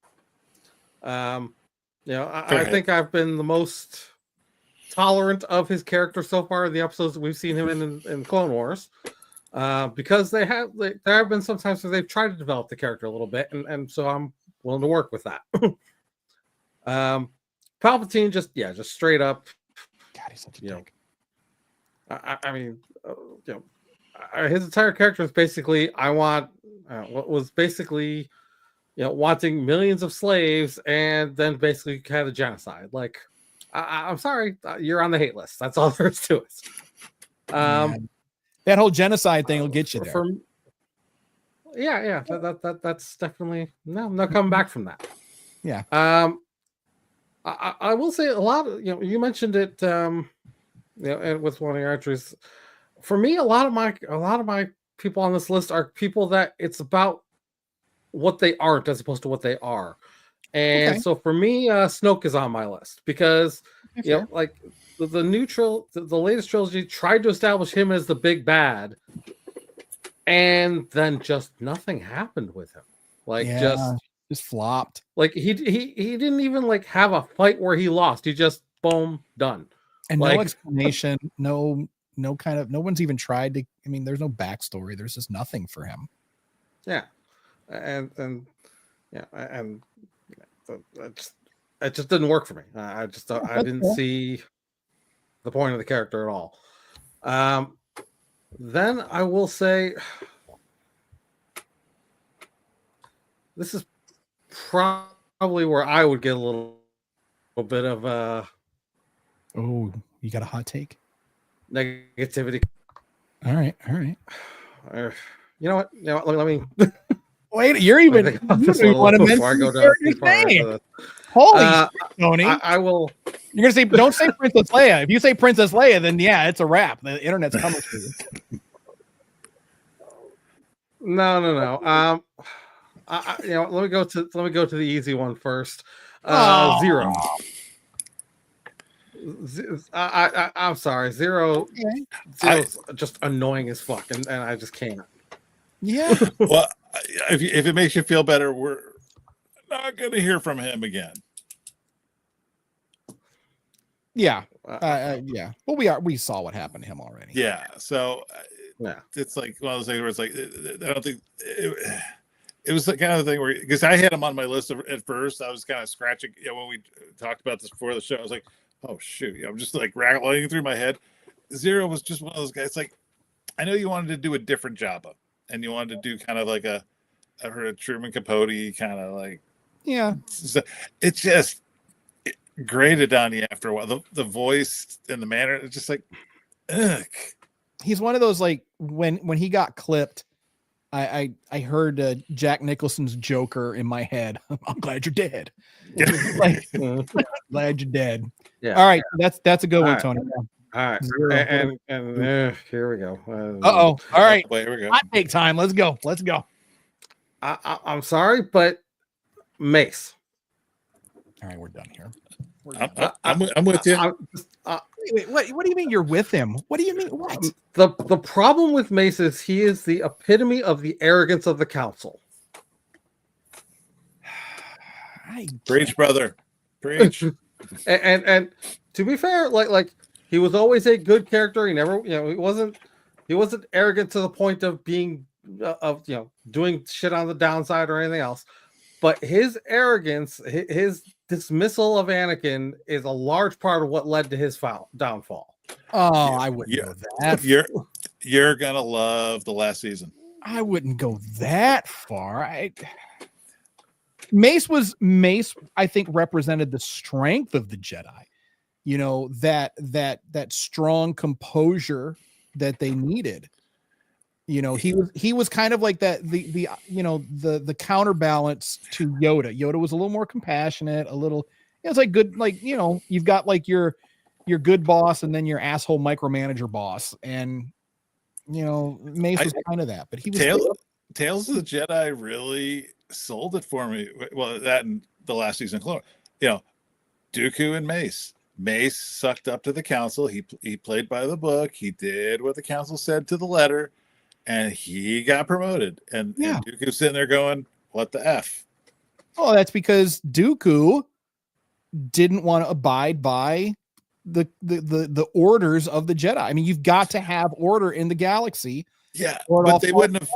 I think I've been the most tolerant of his character so far in the episodes that we've seen him in Clone Wars, because there have been some times where they've tried to develop the character a little bit, and so I'm willing to work with that. Palpatine, just straight up. God, he's such a dick. I mean, his entire character is basically wanting millions of slaves and then basically kind of genocide. Like, I'm sorry, you're on the hate list. That's all there is to it. That whole genocide thing will get you there. That's definitely no coming back from that. Yeah. I will say a lot of, you mentioned it, and with one of your entries. For me, a lot of my people on this list are people that it's about what they aren't as opposed to what they are. And so for me, Snoke is on my list because like the latest trilogy tried to establish him as the big bad, and then just nothing happened with him. Like just flopped. Like he didn't even like have a fight where he lost. He just boom, done. And no explanation, no one's even tried to. I mean, there's no backstory. There's just nothing for him. Yeah, and it just didn't work for me. I didn't see the point of the character at all. Then I will say this is probably where I would get a little bit of oh, you got a hot take? Negativity. All right. You know what? Let me wait. You want to mention your name? Holy shit, Tony! I will. You're gonna say, don't say Princess Leia. If you say Princess Leia, then it's a wrap. The internet's coming for you. No. Let me go to the easy one first. Zero. I'm sorry, Zero. Zero's just annoying as fuck, and I just can't. Yeah. Well, if it makes you feel better, we're not going to hear from him again. Yeah. Well, we saw what happened to him already. Yeah. So it's like one of those things where it's like, I don't think it was the kind of thing where, because I had him on my list at first, I was kind of scratching. When we talked about this before the show, I was like, oh shoot, I'm just like rattling through my head. Zero was just one of those guys. Like, I know you wanted to do a different Jabba, and you wanted to do kind of like a Truman Capote kind of like, So it just grated on you after a while. The voice and the manner, it's just like, ugh. He's one of those, like, when he got clipped, I heard Jack Nicholson's Joker in my head. I'm glad you're dead. Like, glad you're dead. Yeah. All right, that's a good one, Tony. All right, and here we go. All right, here we go. Hot take time. Let's go. I'm sorry, but Mace. All right, we're done here. I'm with you. Wait, what do you mean you're with him? What do you mean? What? The problem with Mace is he is the epitome of the arrogance of the council. Preach, brother. Preach. and to be fair, like he was always a good character. He never, he wasn't arrogant to the point of being of doing shit on the downside or anything else, but his arrogance, his dismissal of Anakin is a large part of what led to his downfall. Oh, I wouldn't go that. You're gonna love the last season. I wouldn't go that far. Mace, I think, represented the strength of the Jedi. That strong composure that they needed. He was kind of like that, the counterbalance to Yoda. Yoda was a little more compassionate, a little, it's like good, you've got like your good boss and then your asshole micromanager boss. And, Mace was kind of that, but he was Tales of the Jedi really sold it for me. Well, that and the last season of Clone, Dooku and Mace. Mace sucked up to the council. He played by the book. He did what the council said to the letter, and he got promoted. And Dooku's sitting there going, "What the f?" Oh, that's because Dooku didn't want to abide by the orders of the Jedi. I mean, you've got to have order in the galaxy. Yeah, but they wouldn't have.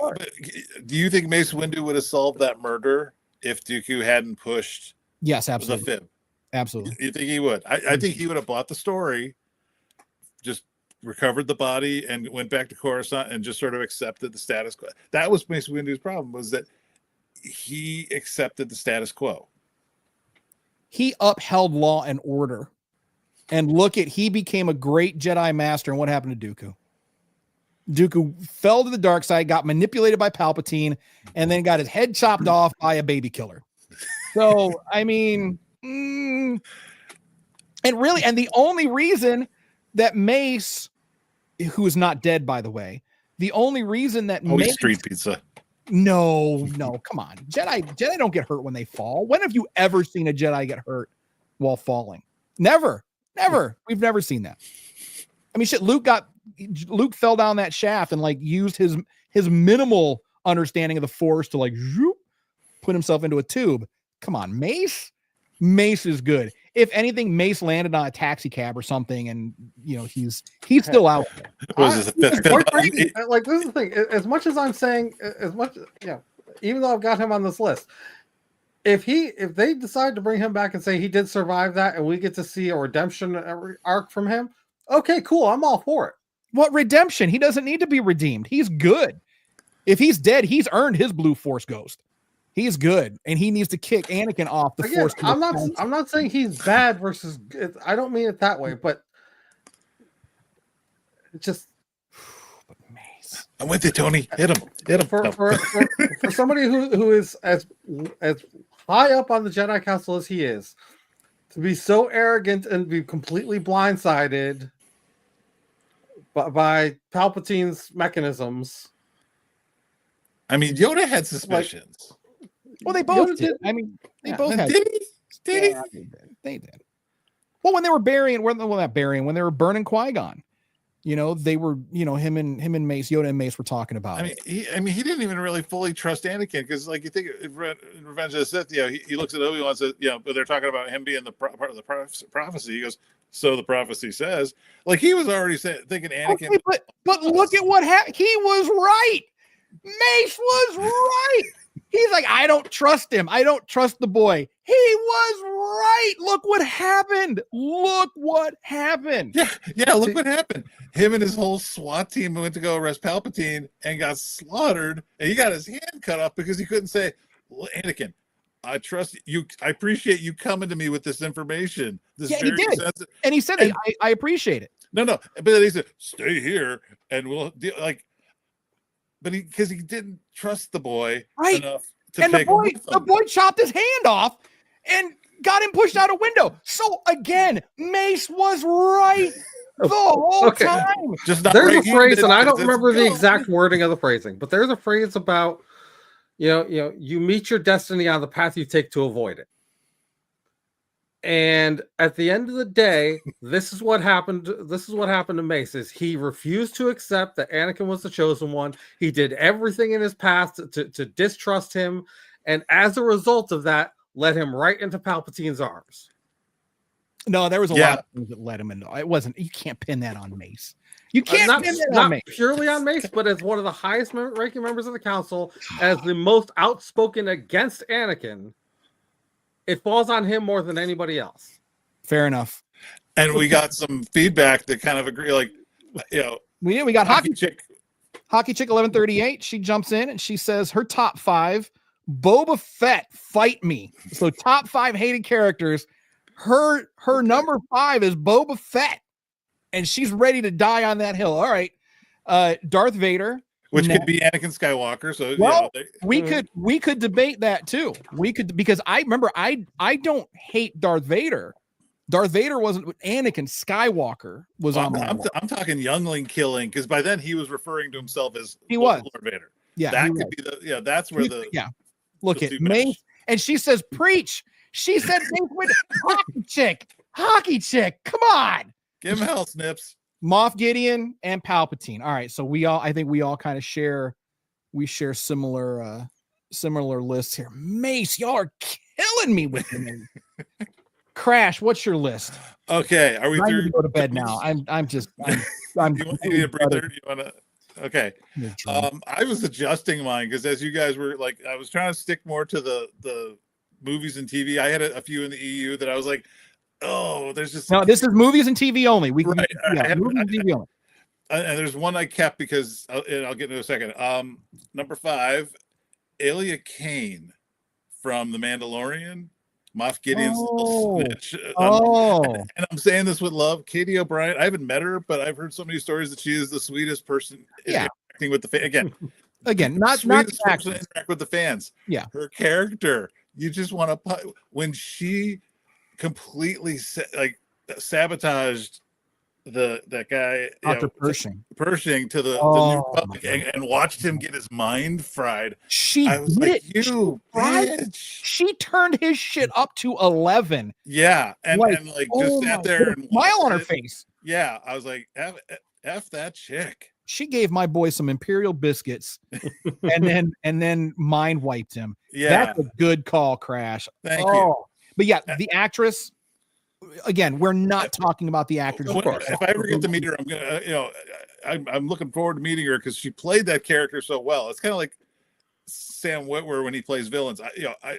Do you think Mace Windu would have solved that murder if Dooku hadn't pushed? Yes, absolutely. The fib. Absolutely. You think he would? I think he would have bought the story, just recovered the body, and went back to Coruscant and just sort of accepted the status quo. That was Mace Windu's problem, was that he accepted the status quo. He upheld law and order. And he became a great Jedi master. And what happened to Dooku? Dooku fell to the dark side, got manipulated by Palpatine, and then got his head chopped off by a baby killer. So, I mean, and the only reason that Mace, who is not dead, by the way, the only reason that Mace, street pizza. No, come on. Jedi don't get hurt when they fall. When have you ever seen a Jedi get hurt while falling? Never. We've never seen that. I mean, shit, Luke fell down that shaft and like used his minimal understanding of the Force to like put himself into a tube. Come on, Mace is good. If anything, Mace landed on a taxi cab or something, and he's still out there. Like, this is the thing. As much as I'm saying, even though I've got him on this list, if they decide to bring him back and say he did survive that, and we get to see a redemption arc from him, okay, cool. I'm all for it. What redemption? He doesn't need to be redeemed. He's good. If he's dead, he's earned his blue Force ghost. He's good, and he needs to kick Anakin off the Force. I'm not saying he's bad versus. I don't mean it that way, but it just. I'm with you, Tony. Hit him. For somebody who is as high up on the Jedi Council as he is, to be so arrogant and be completely blindsided by Palpatine's mechanisms. I mean, Yoda had suspicions. Well, they both did. I mean, they both had. Did he? They did. Well, when they were when they were burning Qui-Gon, they were, him and Mace, Yoda and Mace were talking about it. He didn't even really fully trust Anakin, because, like, you think in Revenge of the Sith, he looks at Obi-Wan and says, but they're talking about him being the part of the prophecy. He goes, so the prophecy says, like, he was already thinking Anakin. Okay, but look at what happened. He was right. Mace was right. He's like, I don't trust him. I don't trust the boy. He was right. Look what happened. Yeah, look what happened. Him and his whole SWAT team went to go arrest Palpatine and got slaughtered. And he got his hand cut off because he couldn't say, well, Anakin, I trust you. I appreciate you coming to me with this information. He did. And he said, I appreciate it. No. But then he said, stay here and we'll deal. Like, but because he didn't trust the boy enough to and the boy chopped his hand off and got him pushed out a window. So again, Mace was right the whole time. There's a phrase, and I don't remember the exact wording of the phrasing, but there's a phrase about you meet your destiny on the path you take to avoid it. And at the end of the day, this is what happened. This is what happened to Mace. Is he refused to accept that Anakin was the chosen one. He did everything in his path to distrust him, and as a result of that, led him right into Palpatine's arms. No, there was a lot of things that led him into it. Wasn't. You can't pin that on Mace. You can't not, pin that on not Mace. purely on Mace, but as one of the highest ranking members of the council, as the most outspoken against Anakin, it falls on him more than anybody else. Fair enough. And we got some feedback that kind of agree. Like, we got Hockey Chick 1138. She jumps in and she says her top 5. Boba Fett, fight me. So top 5 hated characters. Her number 5 is Boba Fett, and she's ready to die on that hill. All right, Darth Vader, which could be Anakin Skywalker. So we could debate that too. We could, because I remember I don't hate Darth Vader. Darth Vader wasn't. Anakin Skywalker was on. I'm talking youngling killing, because by then he was referring to himself as Lord Vader. Yeah, that could be that's where Look at Mace, and she says, "Preach." She said things with Hockey Chick. Come on. Give him hell, Snips. Moff Gideon and Palpatine. All right. So I think we all kind of share similar lists here. Mace, y'all are killing me with the name. Crash, what's your list? Okay. Are we through? Go to bed now. I'm you need a breather? You want to? Okay. I was adjusting mine because as you guys were like, I was trying to stick more to the movies and TV. I had a few in the EU that I was like, oh, there's just no. This is movies and TV only. Movies and TV only. And there's one I kept because I'll get into a second. Number 5, Elia Kane from The Mandalorian. Moff Gideon's little snitch. And I'm saying this with love. Katie O'Brien, I haven't met her, but I've heard so many stories that she is the sweetest person interacting with the fans. Again, not person to interact with the fans. Yeah. Her character, you just want to, when she completely sabotaged that guy Dr. Pershing to the New Republic and watched him get his mind fried. I was like, you bitch. She turned his shit up to 11. Yeah, and just sat there and smile on her face. Yeah, I was like, F that chick. She gave my boy some Imperial biscuits and then mind wiped him. Yeah, that's a good call, Crash. Thank you. But yeah, the actress. Again, we're not talking about the actress. If I ever get to meet her, I'm gonna, I'm looking forward to meeting her because she played that character so well. It's kind of like Sam Witwer when he plays villains. I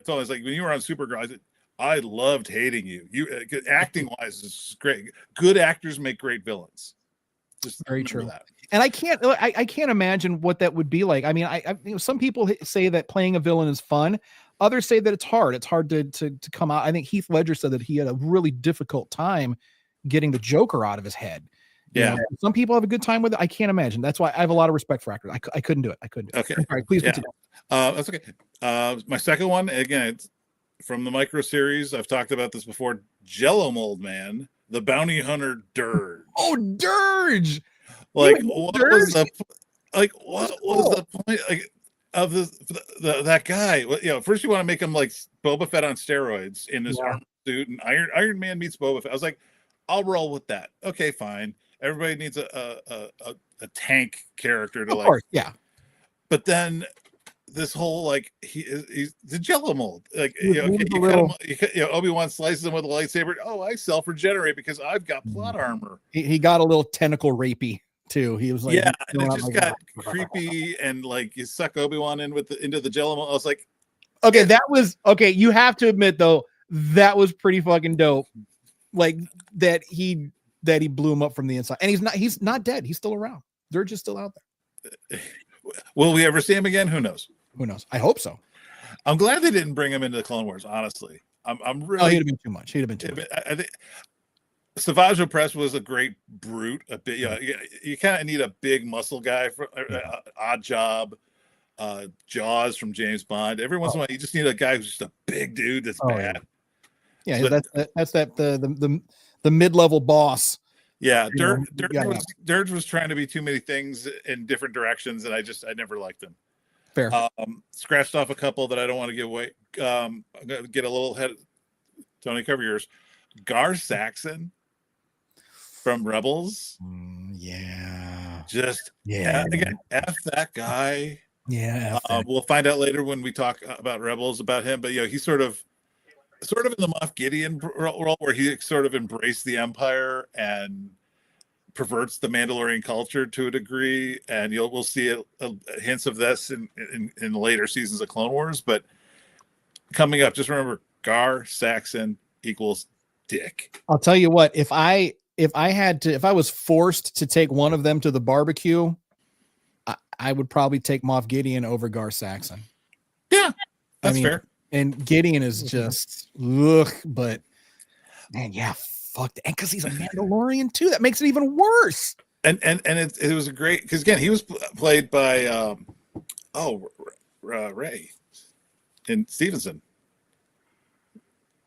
was like, when you were on Supergirl, I loved hating you. Acting wise is great. Good actors make great villains. Just very true. That. And I can't imagine what that would be like. I mean, some people say that playing a villain is fun. Others say that it's hard. It's hard to come out. I think Heath Ledger said that he had a really difficult time getting the Joker out of his head. Yeah. Some people have a good time with it. I can't imagine. That's why I have a lot of respect for actors. I couldn't do it. Okay. All right, please continue. That's okay. My second one, again, it's from the micro series. I've talked about this before. Jello Mold Man, the bounty hunter Dirge. Oh, Dirge! Like, what was the point? Like, of that guy, first you want to make him like Boba Fett on steroids in his armor suit, and Iron Man meets Boba Fett. I was like, I'll roll with that. Okay, fine. Everybody needs a tank character to course, yeah. But then this whole he's the Jello mold. Like Obi-Wan slices him with a lightsaber. Oh, I self-regenerate because I've got plot armor. He got a little tentacle rapey too. He was like, and it just got creepy, and like you suck Obi-Wan into the Jello mold. I was like, okay, that was okay. You have to admit though, that was pretty fucking dope. Like that he blew him up from the inside, and he's not dead. He's still around. They're just still out there. Will we ever see him again? Who knows? I hope so. I'm glad they didn't bring him into the Clone Wars. Honestly, I'm really. He'd have been too much. I think Savage Opress was a great brute. A bit, you kind of need a big muscle guy for Odd Job, Jaws from James Bond. Every once in a while, you just need a guy who's just a big dude that's bad. Yeah, so that's the mid-level boss. Yeah, Dirge was trying to be too many things in different directions, and I never liked him. Fair. Scratched off a couple that I don't want to give away. I'm gonna get a little head. Tony, cover yours. Gar Saxon from Rebels. Again, F that guy. Yeah. We'll find out later when we talk about Rebels about him, but he's sort of sort of in the Moff Gideon role where he sort of embraced the Empire and perverts the Mandalorian culture to a degree, and we'll see hints of this in later seasons of Clone Wars. But coming up, just remember, Gar Saxon equals dick. I'll tell you what, if I was forced to take one of them to the barbecue, I would probably take Moff Gideon over Gar Saxon. Yeah, that's fair. And Gideon is just ugh, but man, yeah, fuck, and because he's a Mandalorian too, that makes it even worse. And it was a great, because again, he was played by Ray in Stevenson.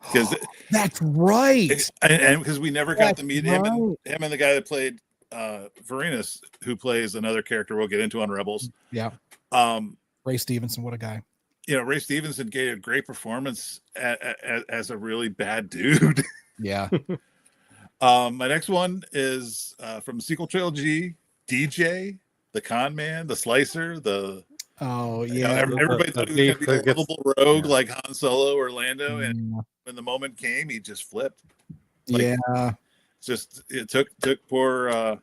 Because that's right, and because we never got to meet him and the guy that played Varinus, who plays another character we'll get into on Rebels. Yeah, Ray Stevenson, what a guy. Ray Stevenson gave a great performance as a really bad dude. Yeah. My next one is from the sequel trilogy, DJ, the con man, the slicer, everybody thought he was going to be a lovable rogue like Han Solo or Lando, and when the moment came, he just flipped. It took poor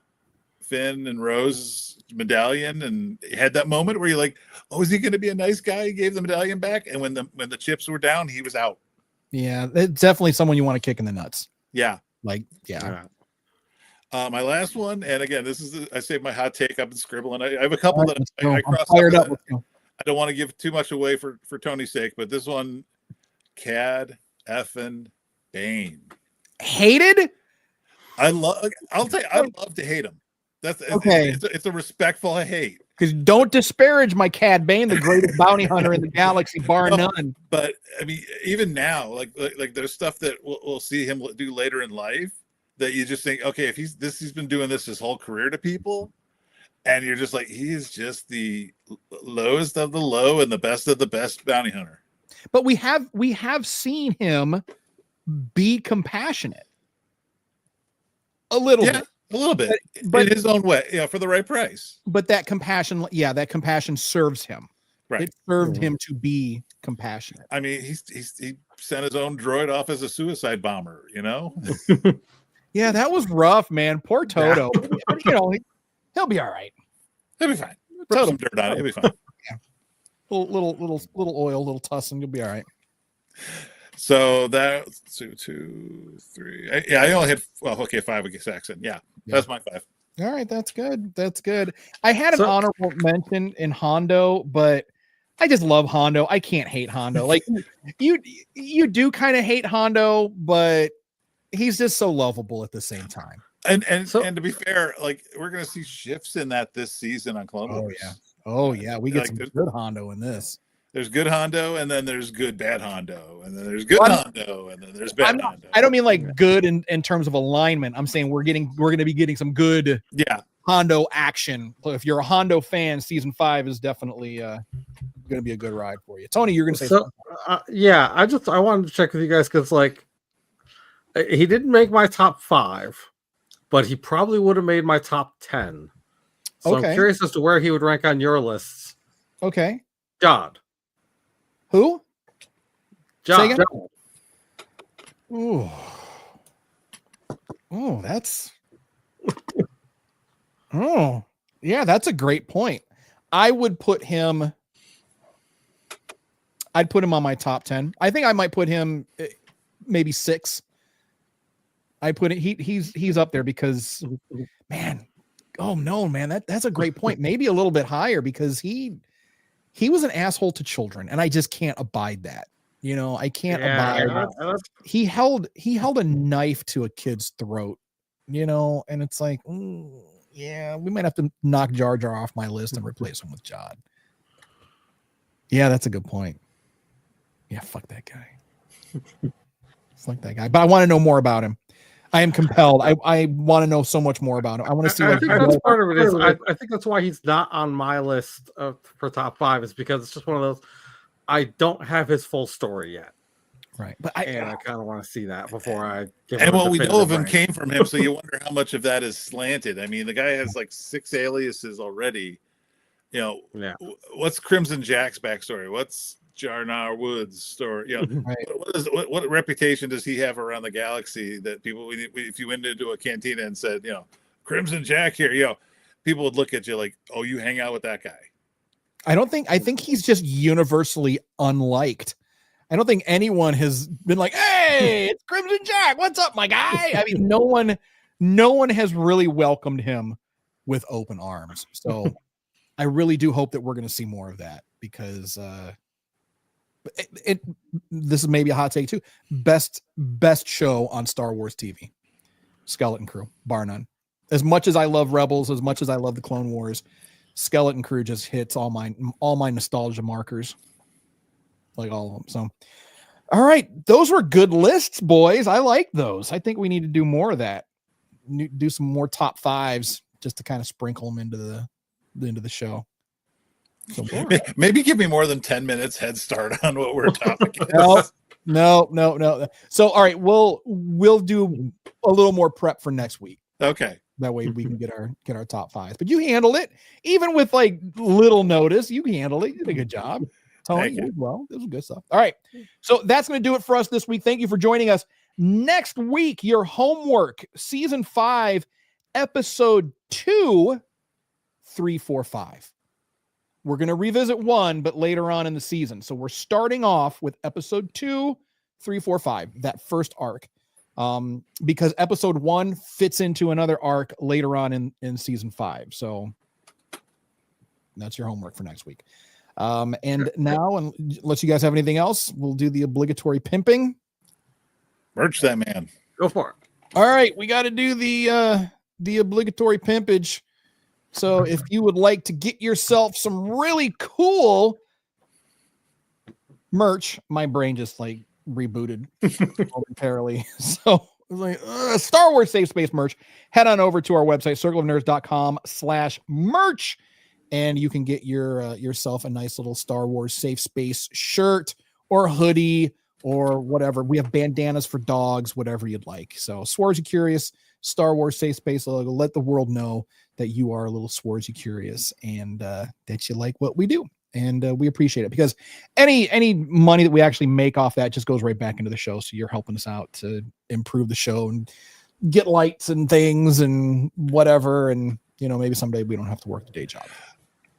Finn and Rose's medallion, and he had that moment where you're like, oh, is he going to be a nice guy? He gave the medallion back, and when the chips were down, he was out. Yeah, it's definitely someone you want to kick in the nuts. Yeah. My last one, and again, I saved my hot take up and scribble, and I have a couple that I crossed up. I don't want to give too much away for Tony's sake, but this one, Cad effing Bane. Hated? I'll tell you, I love to hate him. That's okay. It's a respectful hate. Because don't disparage my Cad Bane, the greatest bounty hunter in the galaxy, bar none. But I mean, even now, like there's stuff that we'll see him do later in life that you just think, okay, if he's been doing this his whole career to people, and you're just like, he is just the lowest of the low and the best of the best bounty hunter. But we have seen him be compassionate a little bit. A little bit, but in his own way, for the right price. But that compassion serves him. Right, it served him to be compassionate. I mean, he sent his own droid off as a suicide bomber. Yeah, that was rough, man. Poor Toto. He'll be all right. He'll be fine. Throw some dirt on it. He'll be fine. Yeah, little oil, little tussin. You'll be all right. So that's 2, 3. I only had 5 with Saxon. Yeah, that's my 5. All right, that's good. That's good. I had an honorable mention in Hondo, but I just love Hondo. I can't hate Hondo. Like you do kind of hate Hondo, but he's just so lovable at the same time. And to be fair, like we're gonna see shifts in that this season on Clone Wars. Oh yeah, we get some good Hondo in this. There's good Hondo, and then there's good bad Hondo, and then there's good Hondo, and then there's bad Hondo. I don't mean like good in terms of alignment. I'm saying we're going to be getting some good Hondo action. If you're a Hondo fan, season 5 is definitely going to be a good ride for you. Tony, you're going to say something. I wanted to check with you guys because like he didn't make my top 5, but he probably would have made my top 10. So I'm curious as to where he would rank on your lists. Okay, Jod. Who? John. Ooh. Oh, that's. Oh, yeah, that's a great point. I'd put him on my top 10. I think I might put him maybe 6. He's up there because, man. Oh no, man, that's a great point. Maybe a little bit higher because he was an asshole to children, and I just can't abide that. I can't abide. He held a knife to a kid's throat, and it's like, we might have to knock Jar Jar off my list and replace him with Jod. Yeah, that's a good point. Yeah, fuck that guy. Fuck that guy. But I want to know more about him. I am compelled. I want to know so much more about him. I want to see. I think that's part of it. Is I think that's why he's not on my list for top 5 is because it's just one of those. I don't have his full story yet, right? But I kind of want to see that before I. And what we know of him came from him, so you wonder how much of that is slanted. I mean, the guy has like 6 aliases already. What's Crimson Jack's backstory? What's Jarnar Woods story. Right. What reputation does he have around the galaxy that people, if you went into a cantina and said, Crimson Jack here, people would look at you like, oh, you hang out with that guy. I think he's just universally unliked. I don't think anyone has been like, hey, it's Crimson Jack. What's up, my guy? I mean, no one has really welcomed him with open arms. So I really do hope that we're going to see more of that, because this is maybe a hot take too. Best show on Star Wars TV, Skeleton Crew, bar none. As much as I love Rebels, as much as I love the Clone Wars, Skeleton Crew just hits all my nostalgia markers, like all of them. So, all right, those were good lists, boys. I like those. I think we need to do more of that. Do some more top fives just to kind of sprinkle them into the show. So maybe give me more than 10 minutes head start on what we're topic is. No. So, all right, we'll do a little more prep for next week. Okay. That way we can get our top fives. But you handled it, even with like little notice. You handled it. You did a good job, Tony. You did well. This was good stuff. All right, so that's going to do it for us this week. Thank you for joining us. Next week, your homework, season 5, episode 2, 3, 4, 5. We're going to revisit 1, but later on in the season. So we're starting off with episode 2, 3, 4, 5, that first arc. Because episode 1 fits into another arc later on in season 5. So that's your homework for next week. And now, unless you guys have anything else, we'll do the obligatory pimping. Merch that man. Go for it. All right, we got to do the obligatory pimpage. So if you would like to get yourself some really cool merch, my brain just like rebooted momentarily. So like Star Wars Safe Space merch, head on over to our website, circleofnerds.com/merch, and you can get yourself a nice little Star Wars Safe Space shirt or hoodie or whatever. We have bandanas for dogs, whatever you'd like. So Swarzy Curious, Star Wars Safe Space logo. Let the world know that you are a little Swarzy Curious and that you like what we do. And we appreciate it, because any money that we actually make off that just goes right back into the show. So you're helping us out to improve the show and get lights and things and whatever. And, maybe someday we don't have to work the day job.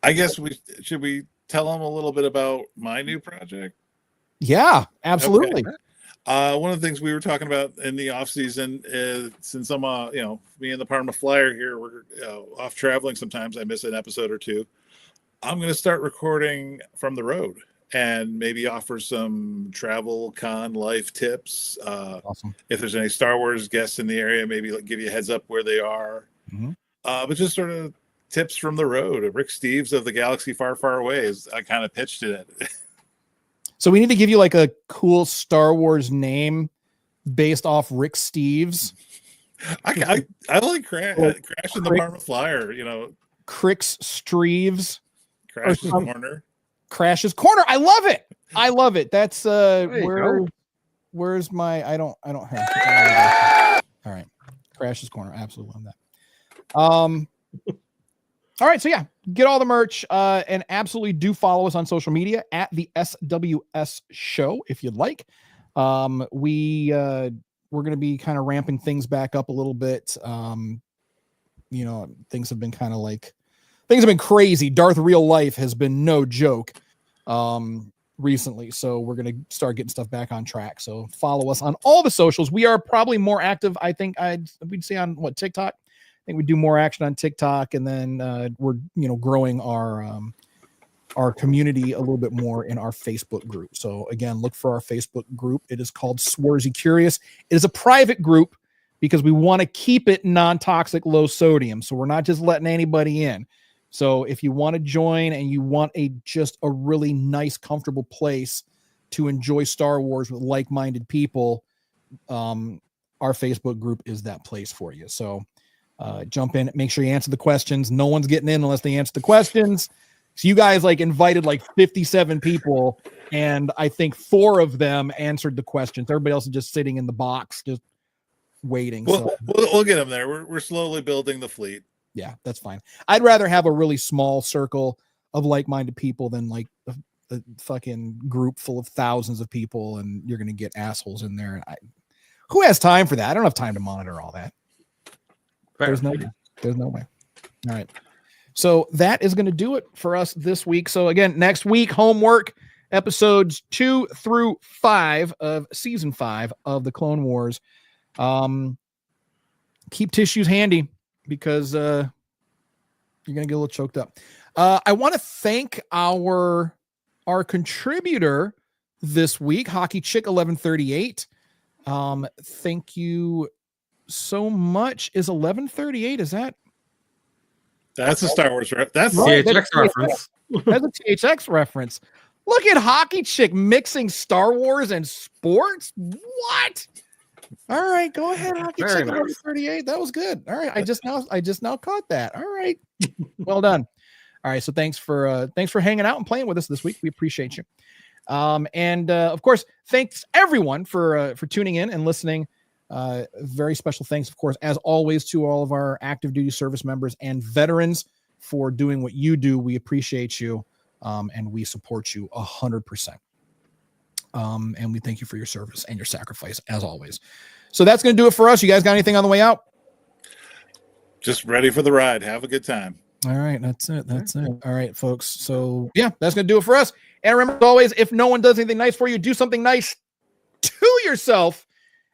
I guess should we tell them a little bit about my new project? Yeah, absolutely. Okay. One of the things we were talking about in the off season is, since I'm, me and the Parma Flyer here, we're off traveling. Sometimes I miss an episode or two. I'm going to start recording from the road and maybe offer some travel con life tips. Awesome. If there's any Star Wars guests in the area, maybe give you a heads up where they are. Mm-hmm. But just sort of tips from the road. Rick Steves of the Galaxy Far, Far Away I kind of pitched it. So we need to give you like a cool Star Wars name based off Rick Steves. I like Crash in the Parma Flyer, Crix Streves. Crash's Corner. Crash's Corner. I love it. That's where's my I don't have it. All right. Crash's Corner. Absolutely love that. All right, so yeah, get all the merch and absolutely do follow us on social media at the SWS Show if you'd like. We're going to be kind of ramping things back up a little bit. Things have been crazy. Darth Real Life has been no joke recently, so we're going to start getting stuff back on track. So follow us on all the socials. We are probably more active, I think we'd say, on TikTok. I think we do more action on TikTok, and then we're growing our community a little bit more in our Facebook group. So again, look for our Facebook group. It is called Swarzy Curious. It is a private group because we want to keep it non-toxic, low sodium. So we're not just letting anybody in. So if you want to join and you want just a really nice, comfortable place to enjoy Star Wars with like-minded people, our Facebook group is that place for you. So jump in, make sure you answer the questions. No one's getting in unless they answer the questions. So you guys invited 57 people, and I think 4 of them answered the questions. Everybody else is just sitting in the box, just waiting. We'll get them there. We're slowly building the fleet. Yeah, that's fine. I'd rather have a really small circle of like-minded people than a fucking group full of thousands of people and you're going to get assholes in there. And who has time for that? I don't have time to monitor all that. There's no way. All right. So that is going to do it for us this week. So again, next week, homework, episodes 2 through 5 of season 5 of the Clone Wars. Keep tissues handy because you're going to get a little choked up. I want to thank our contributor this week, Hockey Chick 1138. Thank you so much. Is 1138? Is that? That's a Star Wars reference. That's Right, THX reference. That's a THX reference. Look at Hockey Chick mixing Star Wars and sports. What? All right, go ahead, Hockey Very Chick nice. 1138. That was good. All right, I just now caught that. All right, well done. All right, so thanks for hanging out and playing with us this week. We appreciate you. And of course, thanks everyone for tuning in and listening. Very special thanks, of course, as always, to all of our active duty service members and veterans for doing what you do. We appreciate you, and we support you 100%. And we thank you for your service and your sacrifice, as always. So that's going to do it for us. You guys got anything on the way out? just ready for the ride. Have a good time. All right, that's it. That's it. All right, folks. So yeah, that's going to do it for us. And remember, as always, if no one does anything nice for you, do something nice to yourself.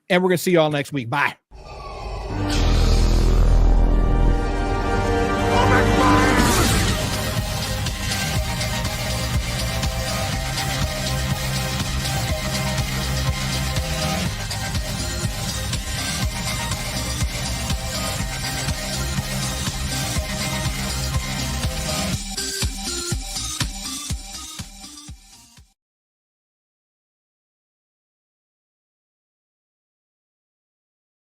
And we're going to see you all next week. Bye.